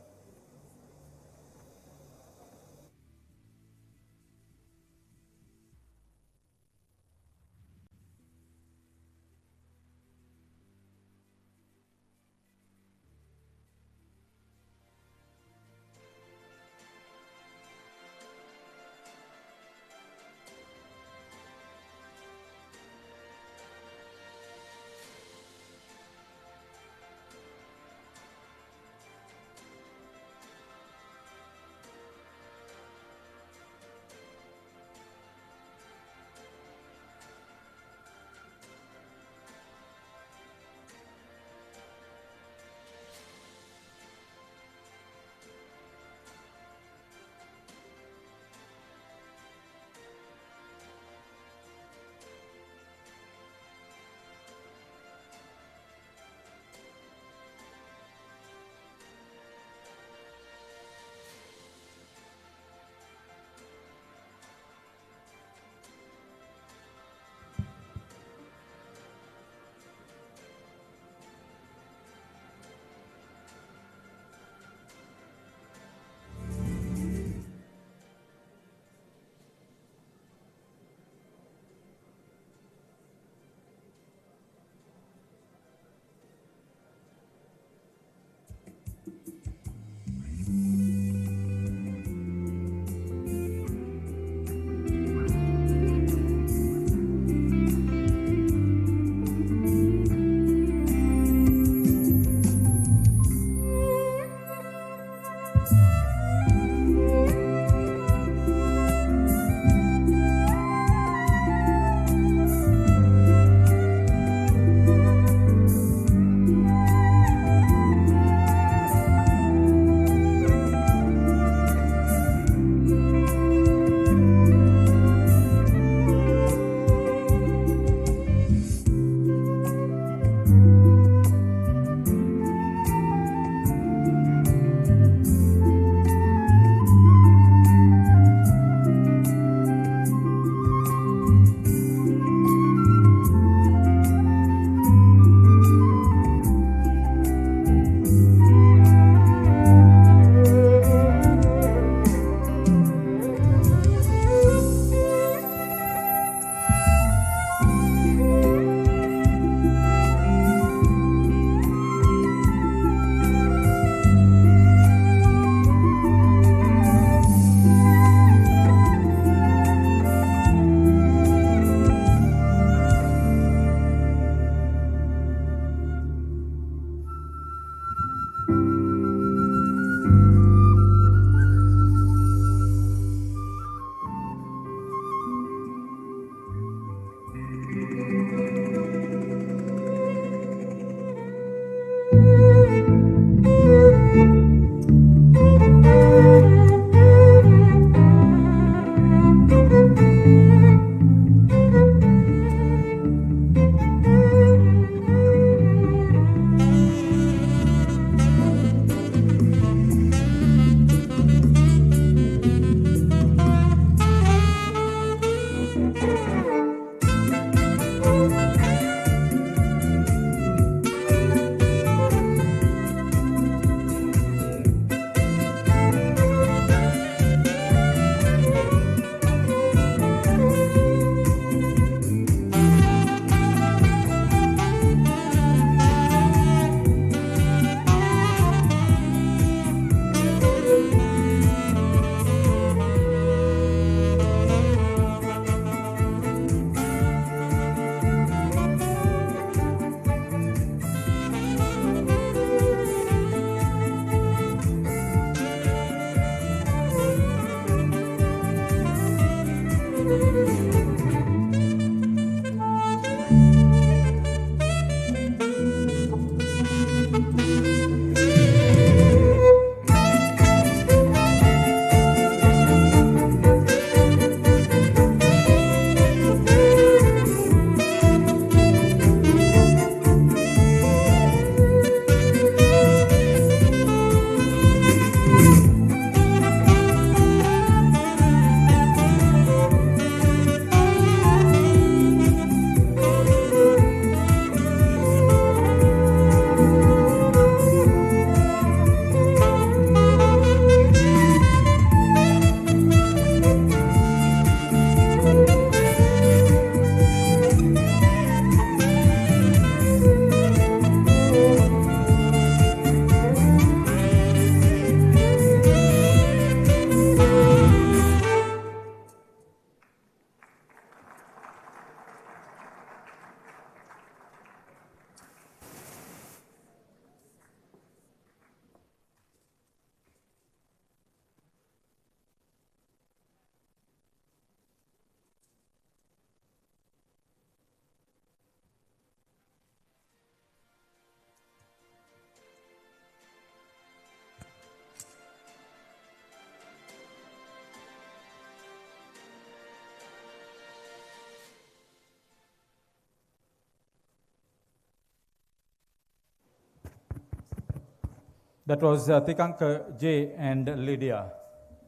That was Tikanka J and Lydia.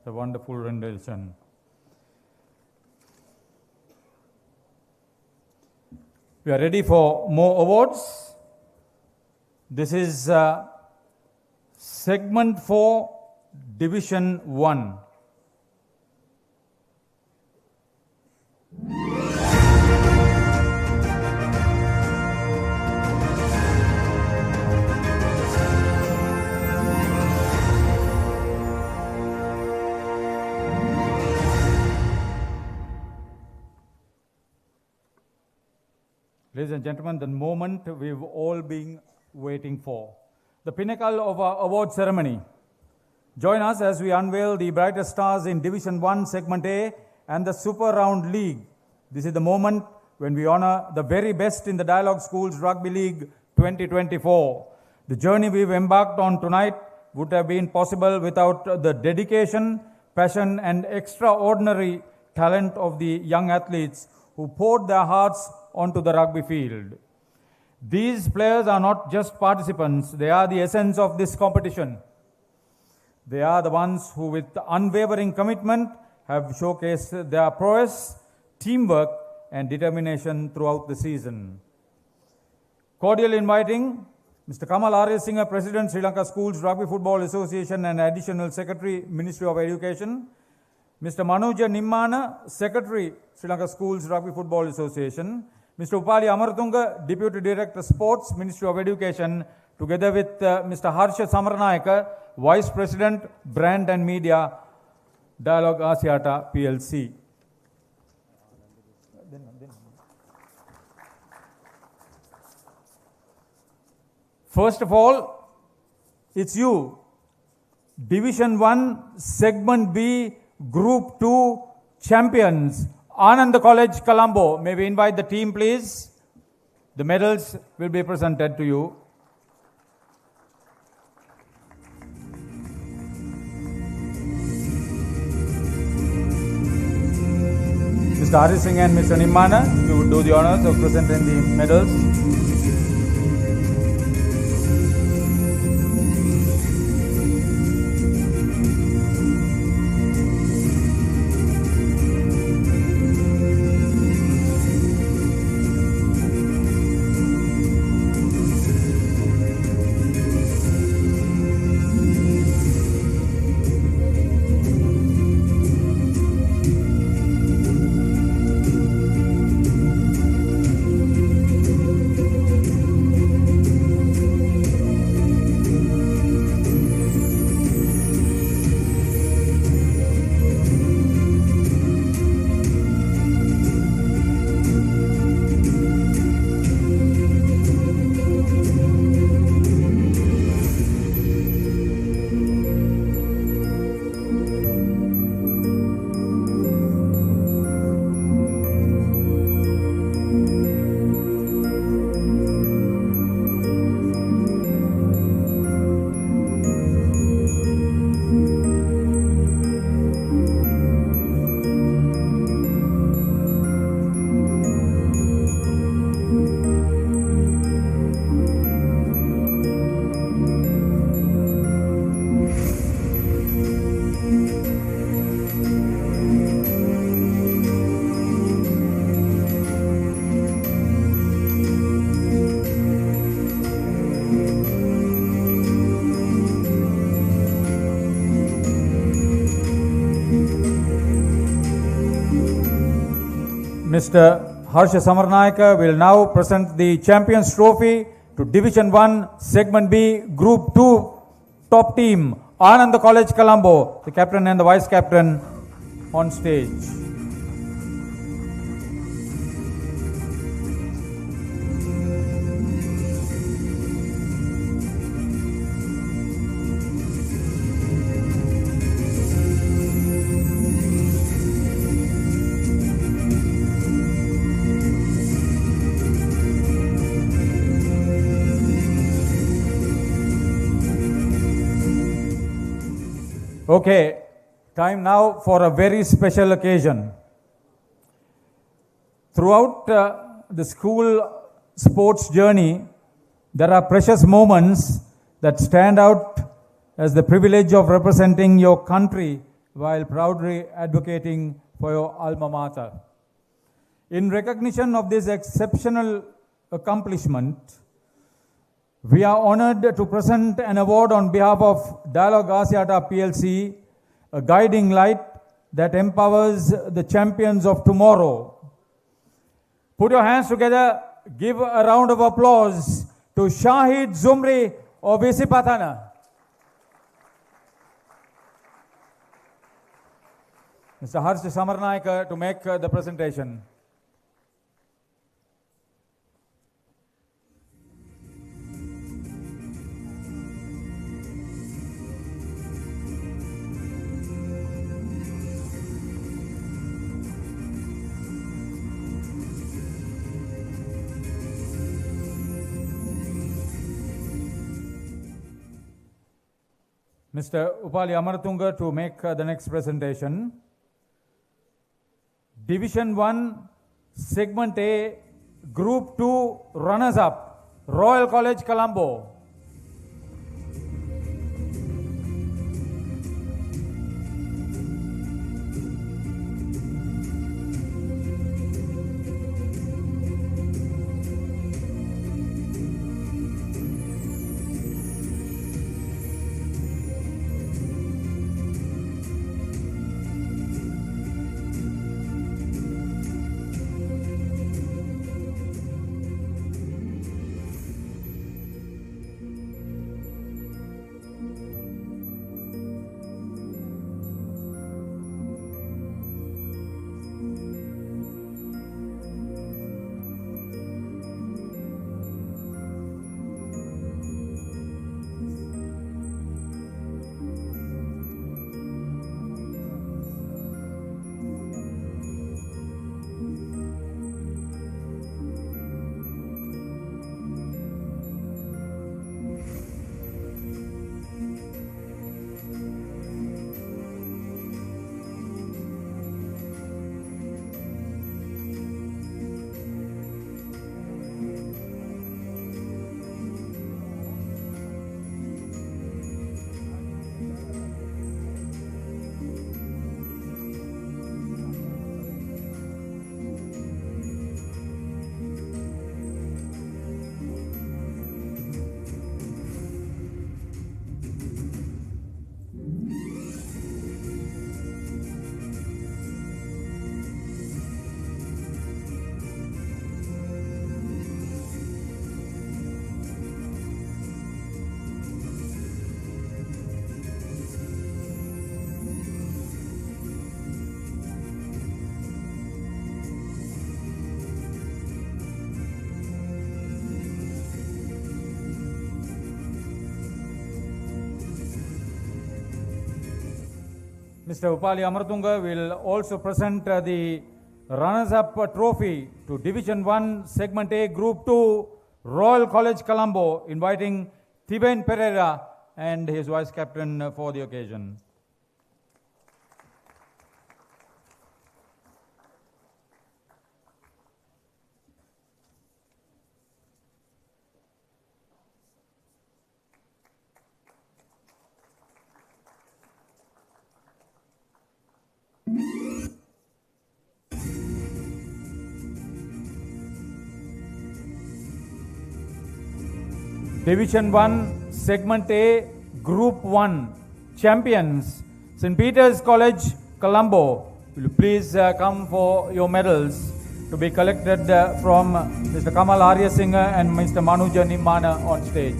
A wonderful rendition. We are ready for more awards. This is segment 4, Division 1. Ladies and gentlemen, the moment we've all been waiting for. The pinnacle of our award ceremony. Join us as we unveil the brightest stars in Division 1 Segment A and the Super Round League. This is the moment when we honor the very best in the Dialog Schools Rugby League 2024. The journey we've embarked on tonight would have been possible without the dedication, passion and extraordinary talent of the young athletes who poured their hearts onto the rugby field. These players are not just participants, they are the essence of this competition. They are the ones who with unwavering commitment have showcased their prowess, teamwork and determination throughout the season. Cordially inviting Mr. Kamal R. Singer, President, Sri Lanka Schools Rugby Football Association and Additional Secretary, Ministry of Education. Mr. Manuja Nimmana, Secretary, Sri Lanka Schools Rugby Football Association. Mr. Upali Amaratunga, Deputy Director Sports, Ministry of Education, together with Mr. Harsha Samaranayaka, Vice President, Brand and Media, Dialog Asiata PLC. First of all, it's you. Division 1, Segment B, Group 2 champions, Anand College, Colombo. May we invite the team, please? The medals will be presented to you. Mr. Hari Singh and Mr. Nimmana, you would do the honors of presenting the medals. Mr. Harsha Samaranayaka will now present the Champions Trophy to Division 1, Segment B, Group 2 top team, Anand College, Colombo. The captain and the vice captain on stage. Okay, time now for a very special occasion. Throughout the school sports journey, there are precious moments that stand out as the privilege of representing your country while proudly advocating for your alma mater. In recognition of this exceptional accomplishment, we are honored to present an award on behalf of Dialog Asiata PLC, a guiding light that empowers the champions of tomorrow. Put your hands together, give a round of applause to Shahid Zumri of Visipatana. Mr. Harsh Samarnaik to make the presentation. Mr. Upali Amaratunga to make the next presentation. Division 1, Segment A, Group 2, runners-up, Royal College Colombo. Mr. Upali Amaratunga will also present the runners-up trophy to Division 1, Segment A, Group 2, Royal College Colombo, inviting Thiben Pereira and his vice captain for the occasion. Division 1, Segment A, Group 1, champions, St. Peter's College, Colombo. Will you please come for your medals to be collected from Mr. Kamal Arya Singh and Mr. Manuja Nimana on stage.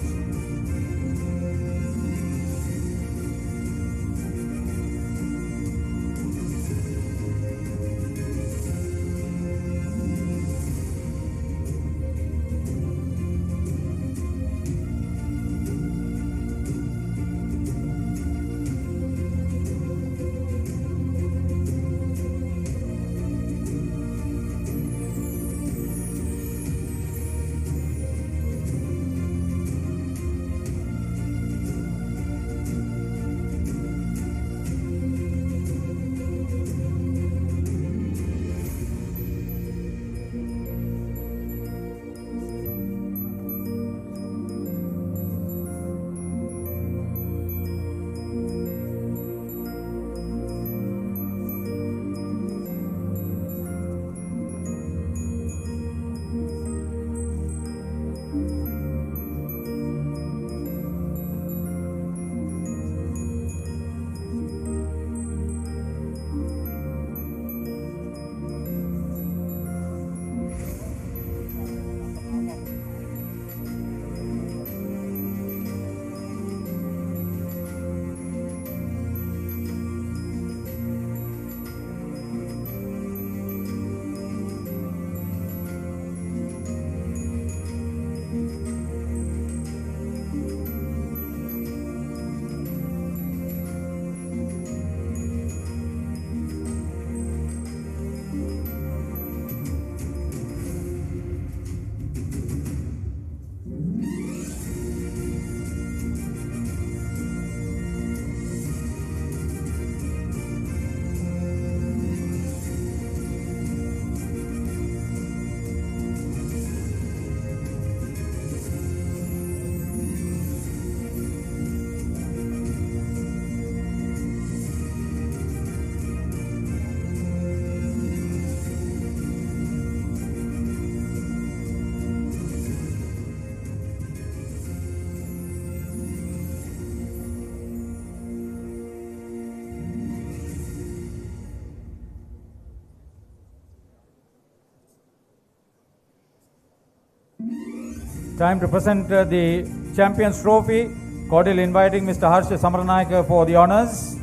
Time to present the Champions Trophy. Cordially inviting Mr. Harsha Samaranayaka for the honours.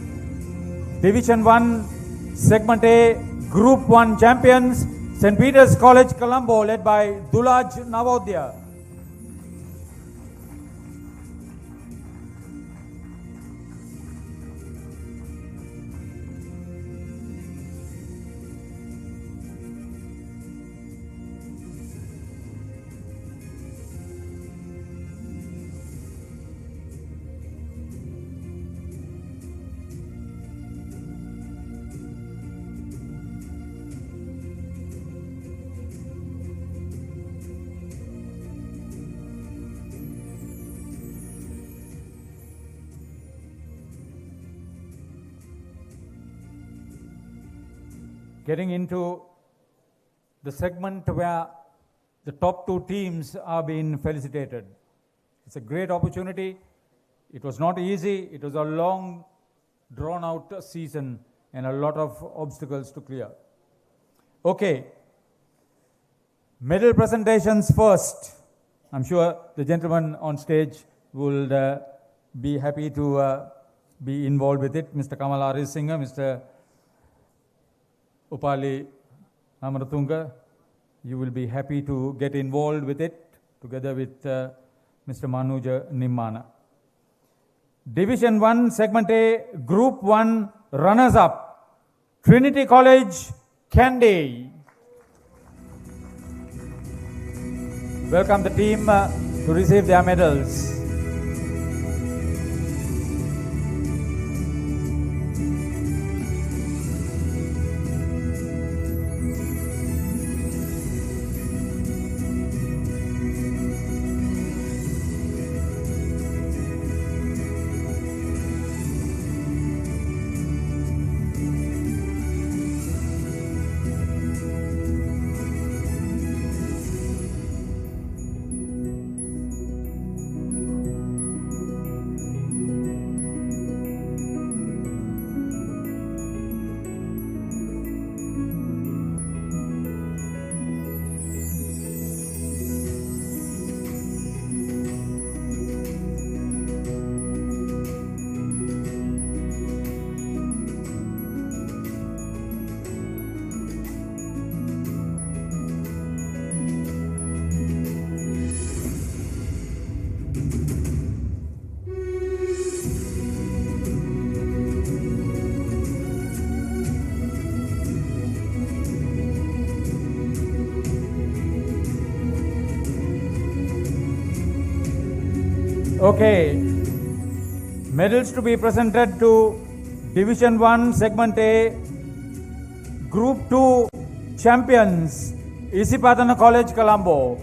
Division 1, Segment A, Group 1 champions, St. Peter's College, Colombo, led by Dulaj Navodya. Getting into the segment where the top two teams are being felicitated. It's a great opportunity. It was not easy. It was a long, drawn-out season and a lot of obstacles to clear. Okay, medal presentations first. I'm sure the gentleman on stage will be happy to be involved with it. Mr. Kamal Aris Singer, Mr. Upali Amratunga, you will be happy to get involved with it together with Mr. Manuja Nimmana. Division 1, Segment A, Group 1, runners-up, Trinity College, Kandy. Welcome the team to receive their medals. Okay, medals to be presented to Division 1, Segment A, Group 2 champions, Isipadana College, Colombo.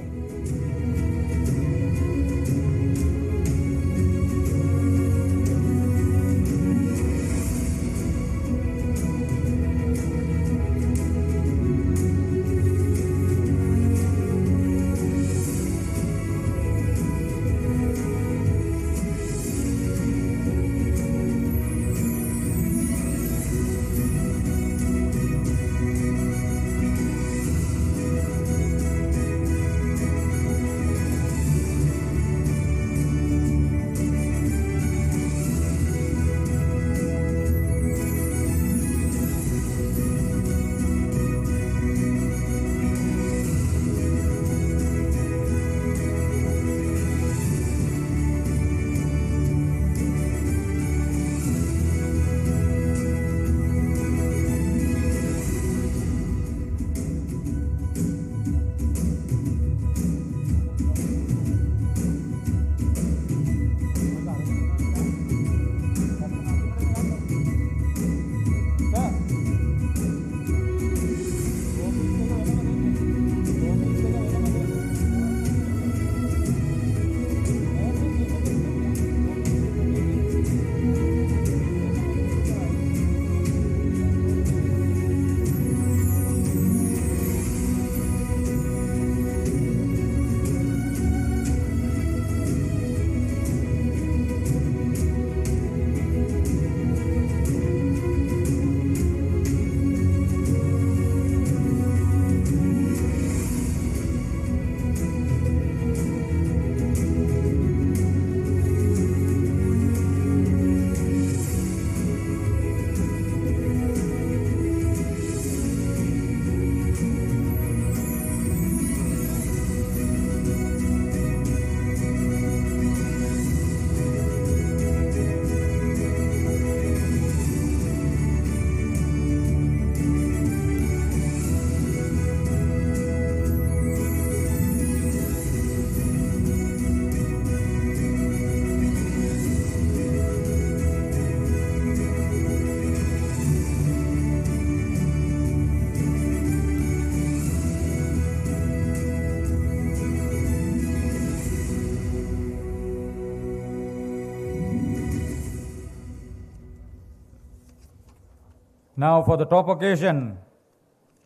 Now for the top occasion,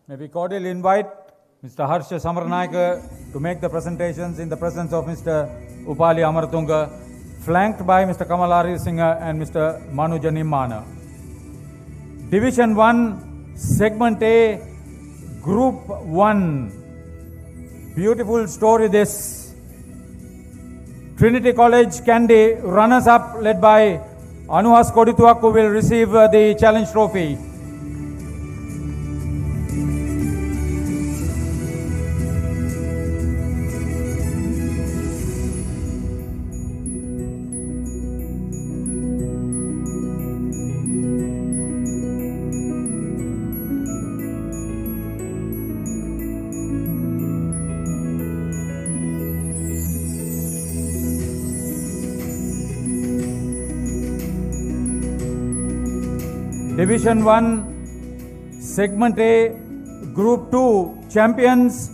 may we cordially invite Mr. Harsha Samaranaika to make the presentations in the presence of Mr. Upali Amaratunga, flanked by Mr. Kamalari Singha and Mr. Manu Janimana. Division 1, Segment A, Group 1. Beautiful story this. Trinity College Kandy, runners-up led by Anuhas Kodituaku, will receive the challenge trophy. Division 1, Segment A, Group 2, champions,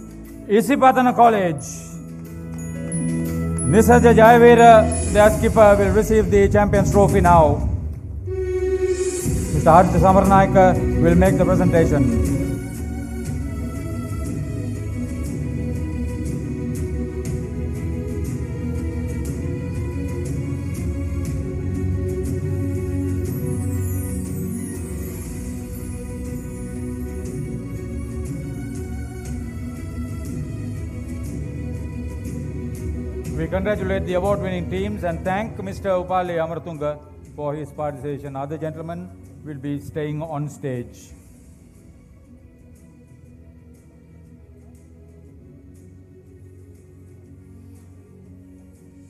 Isipatana College. Nisaja Jayavira, their skipper, will receive the champions trophy now. Mr. Harsha Samaranaika will make the presentation. We congratulate the award-winning teams and thank Mr. Upali Amaratunga for his participation. Other gentlemen will be staying on stage.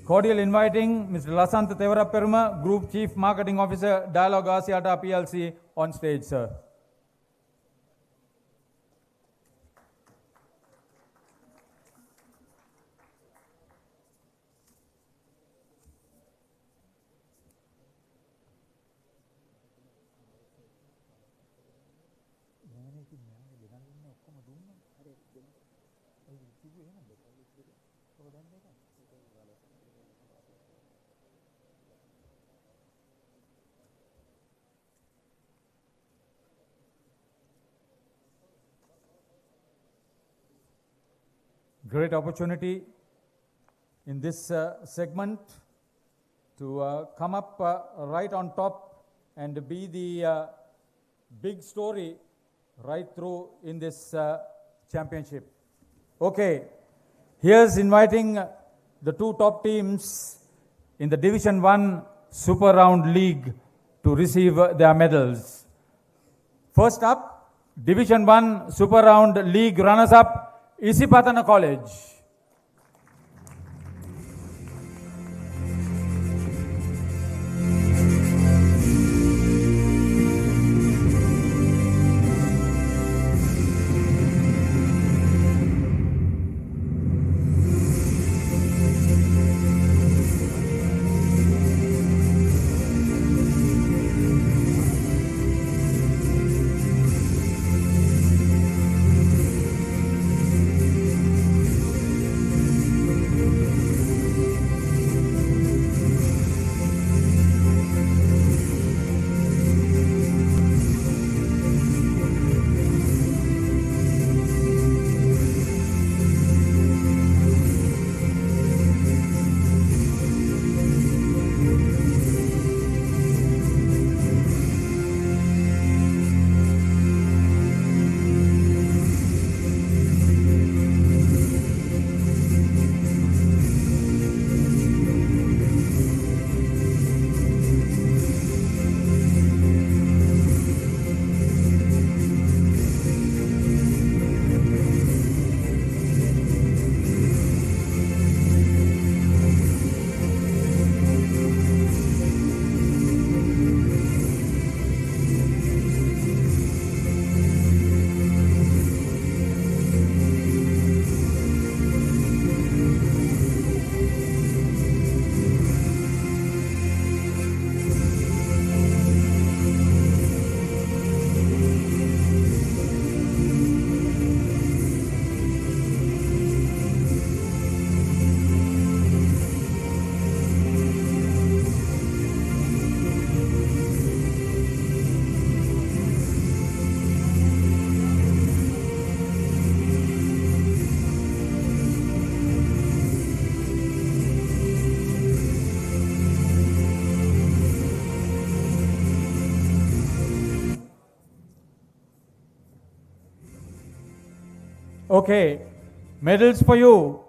Cordial inviting Mr. Lasantha Tevaraperuma, Group Chief Marketing Officer, Dialog Asiata PLC, on stage, sir. Great opportunity in this segment to come up right on top and be the big story right through in this championship. Okay, here's inviting the two top teams in the Division 1 Super Round League to receive their medals. First up, Division 1 Super Round League runners-up, Isipatana College. Okay, medals for you.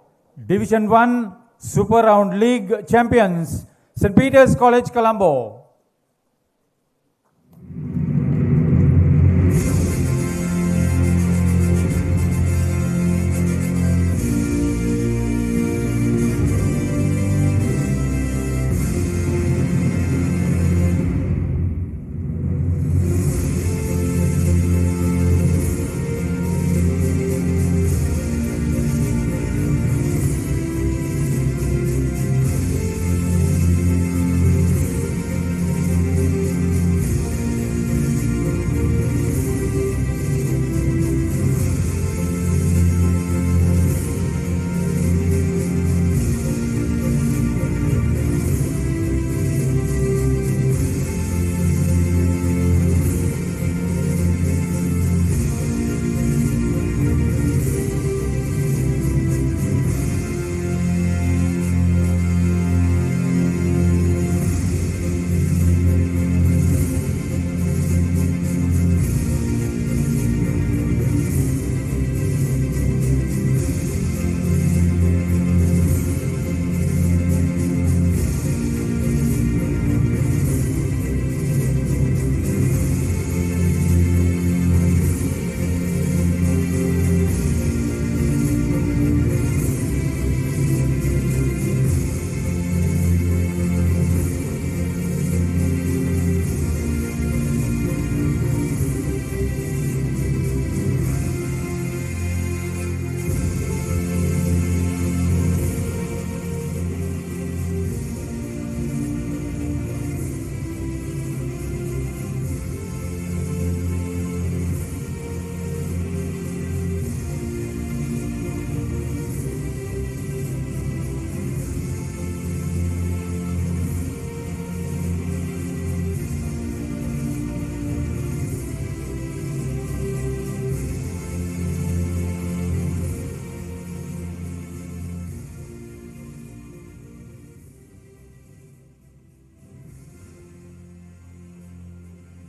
Division 1 Super Round League champions, St. Peter's College, Colombo.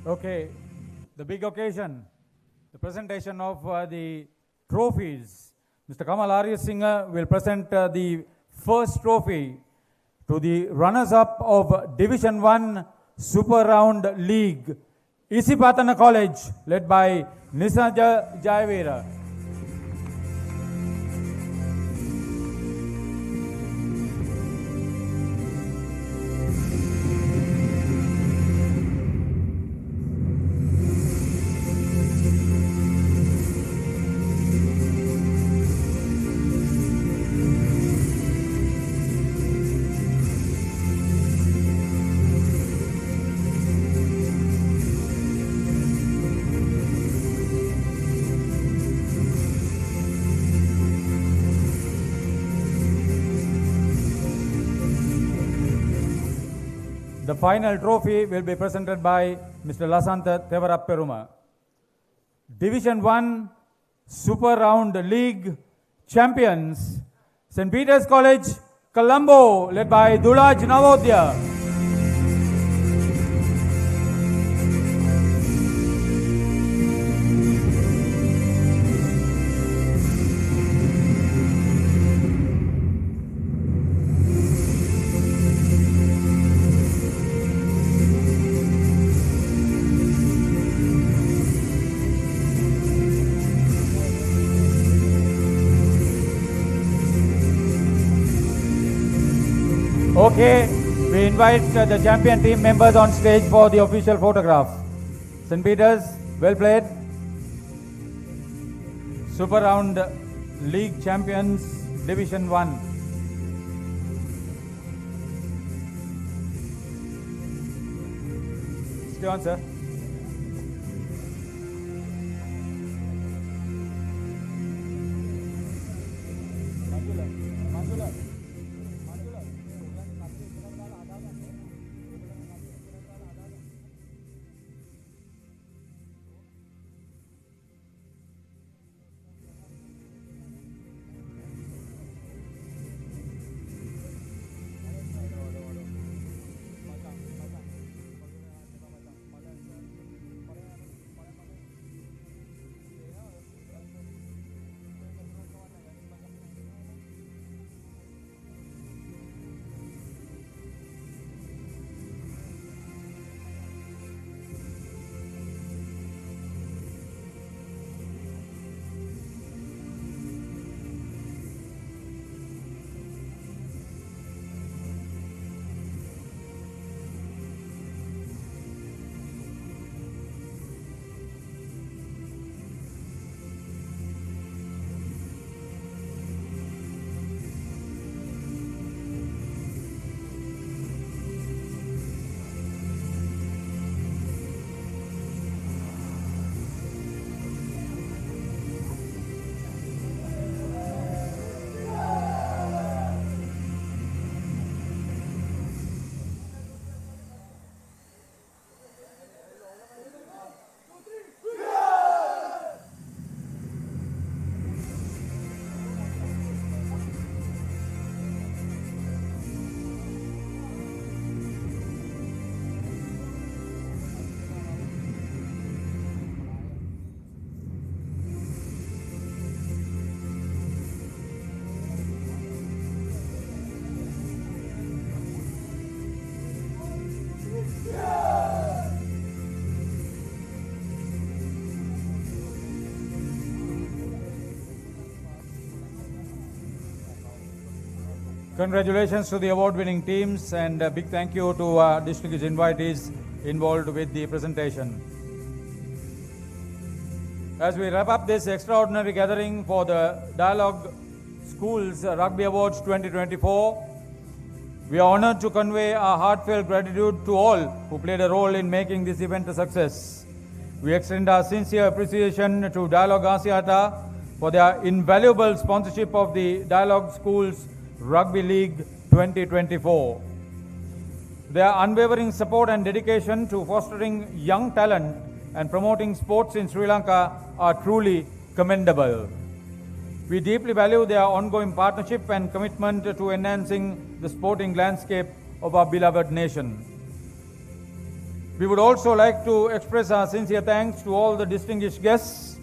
Okay, the big occasion, the presentation of the trophies. Mr. Kamal Arya Singh will present the first trophy to the runners-up of Division 1 Super Round League, Isipatana College, led by Nisaja Jayavira. The final trophy will be presented by Mr. Lasantha Tevarapperuma. Division 1 Super Round League champions, St. Peter's College, Colombo, led by Dulaj Navodya. Okay, we invite the champion team members on stage for the official photograph. St. Peter's, well played. Super Round League champions, Division 1. Stay on, sir. Congratulations to the award-winning teams, and a big thank you to distinguished invitees involved with the presentation. As we wrap up this extraordinary gathering for the Dialog Schools Rugby Awards 2024, we are honored to convey our heartfelt gratitude to all who played a role in making this event a success. We extend our sincere appreciation to Dialog Asiata for their invaluable sponsorship of the Dialog Schools Rugby League 2024. Their unwavering support and dedication to fostering young talent and promoting sports in Sri Lanka are truly commendable. We deeply value their ongoing partnership and commitment to enhancing the sporting landscape of our beloved nation. We would also like to express our sincere thanks to all the distinguished guests,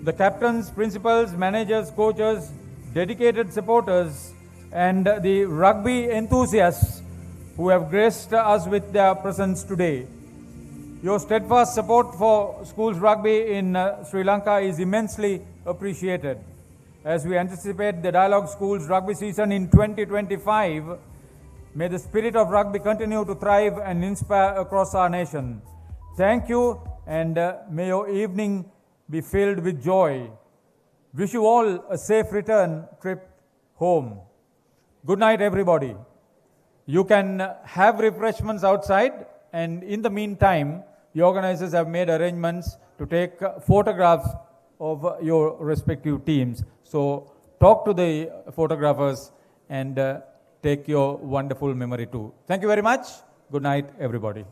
the captains, principals, managers, coaches, dedicated supporters, and the rugby enthusiasts who have graced us with their presence today. Your steadfast support for schools rugby in Sri Lanka is immensely appreciated. As we anticipate the Dialog Schools rugby season in 2025, may the spirit of rugby continue to thrive and inspire across our nation. Thank you, and may your evening be filled with joy. Wish you all a safe return trip home. Good night, everybody. You can have refreshments outside, and in the meantime, the organizers have made arrangements to take photographs of your respective teams. So talk to the photographers and take your wonderful memory too. Thank you very much. Good night, everybody.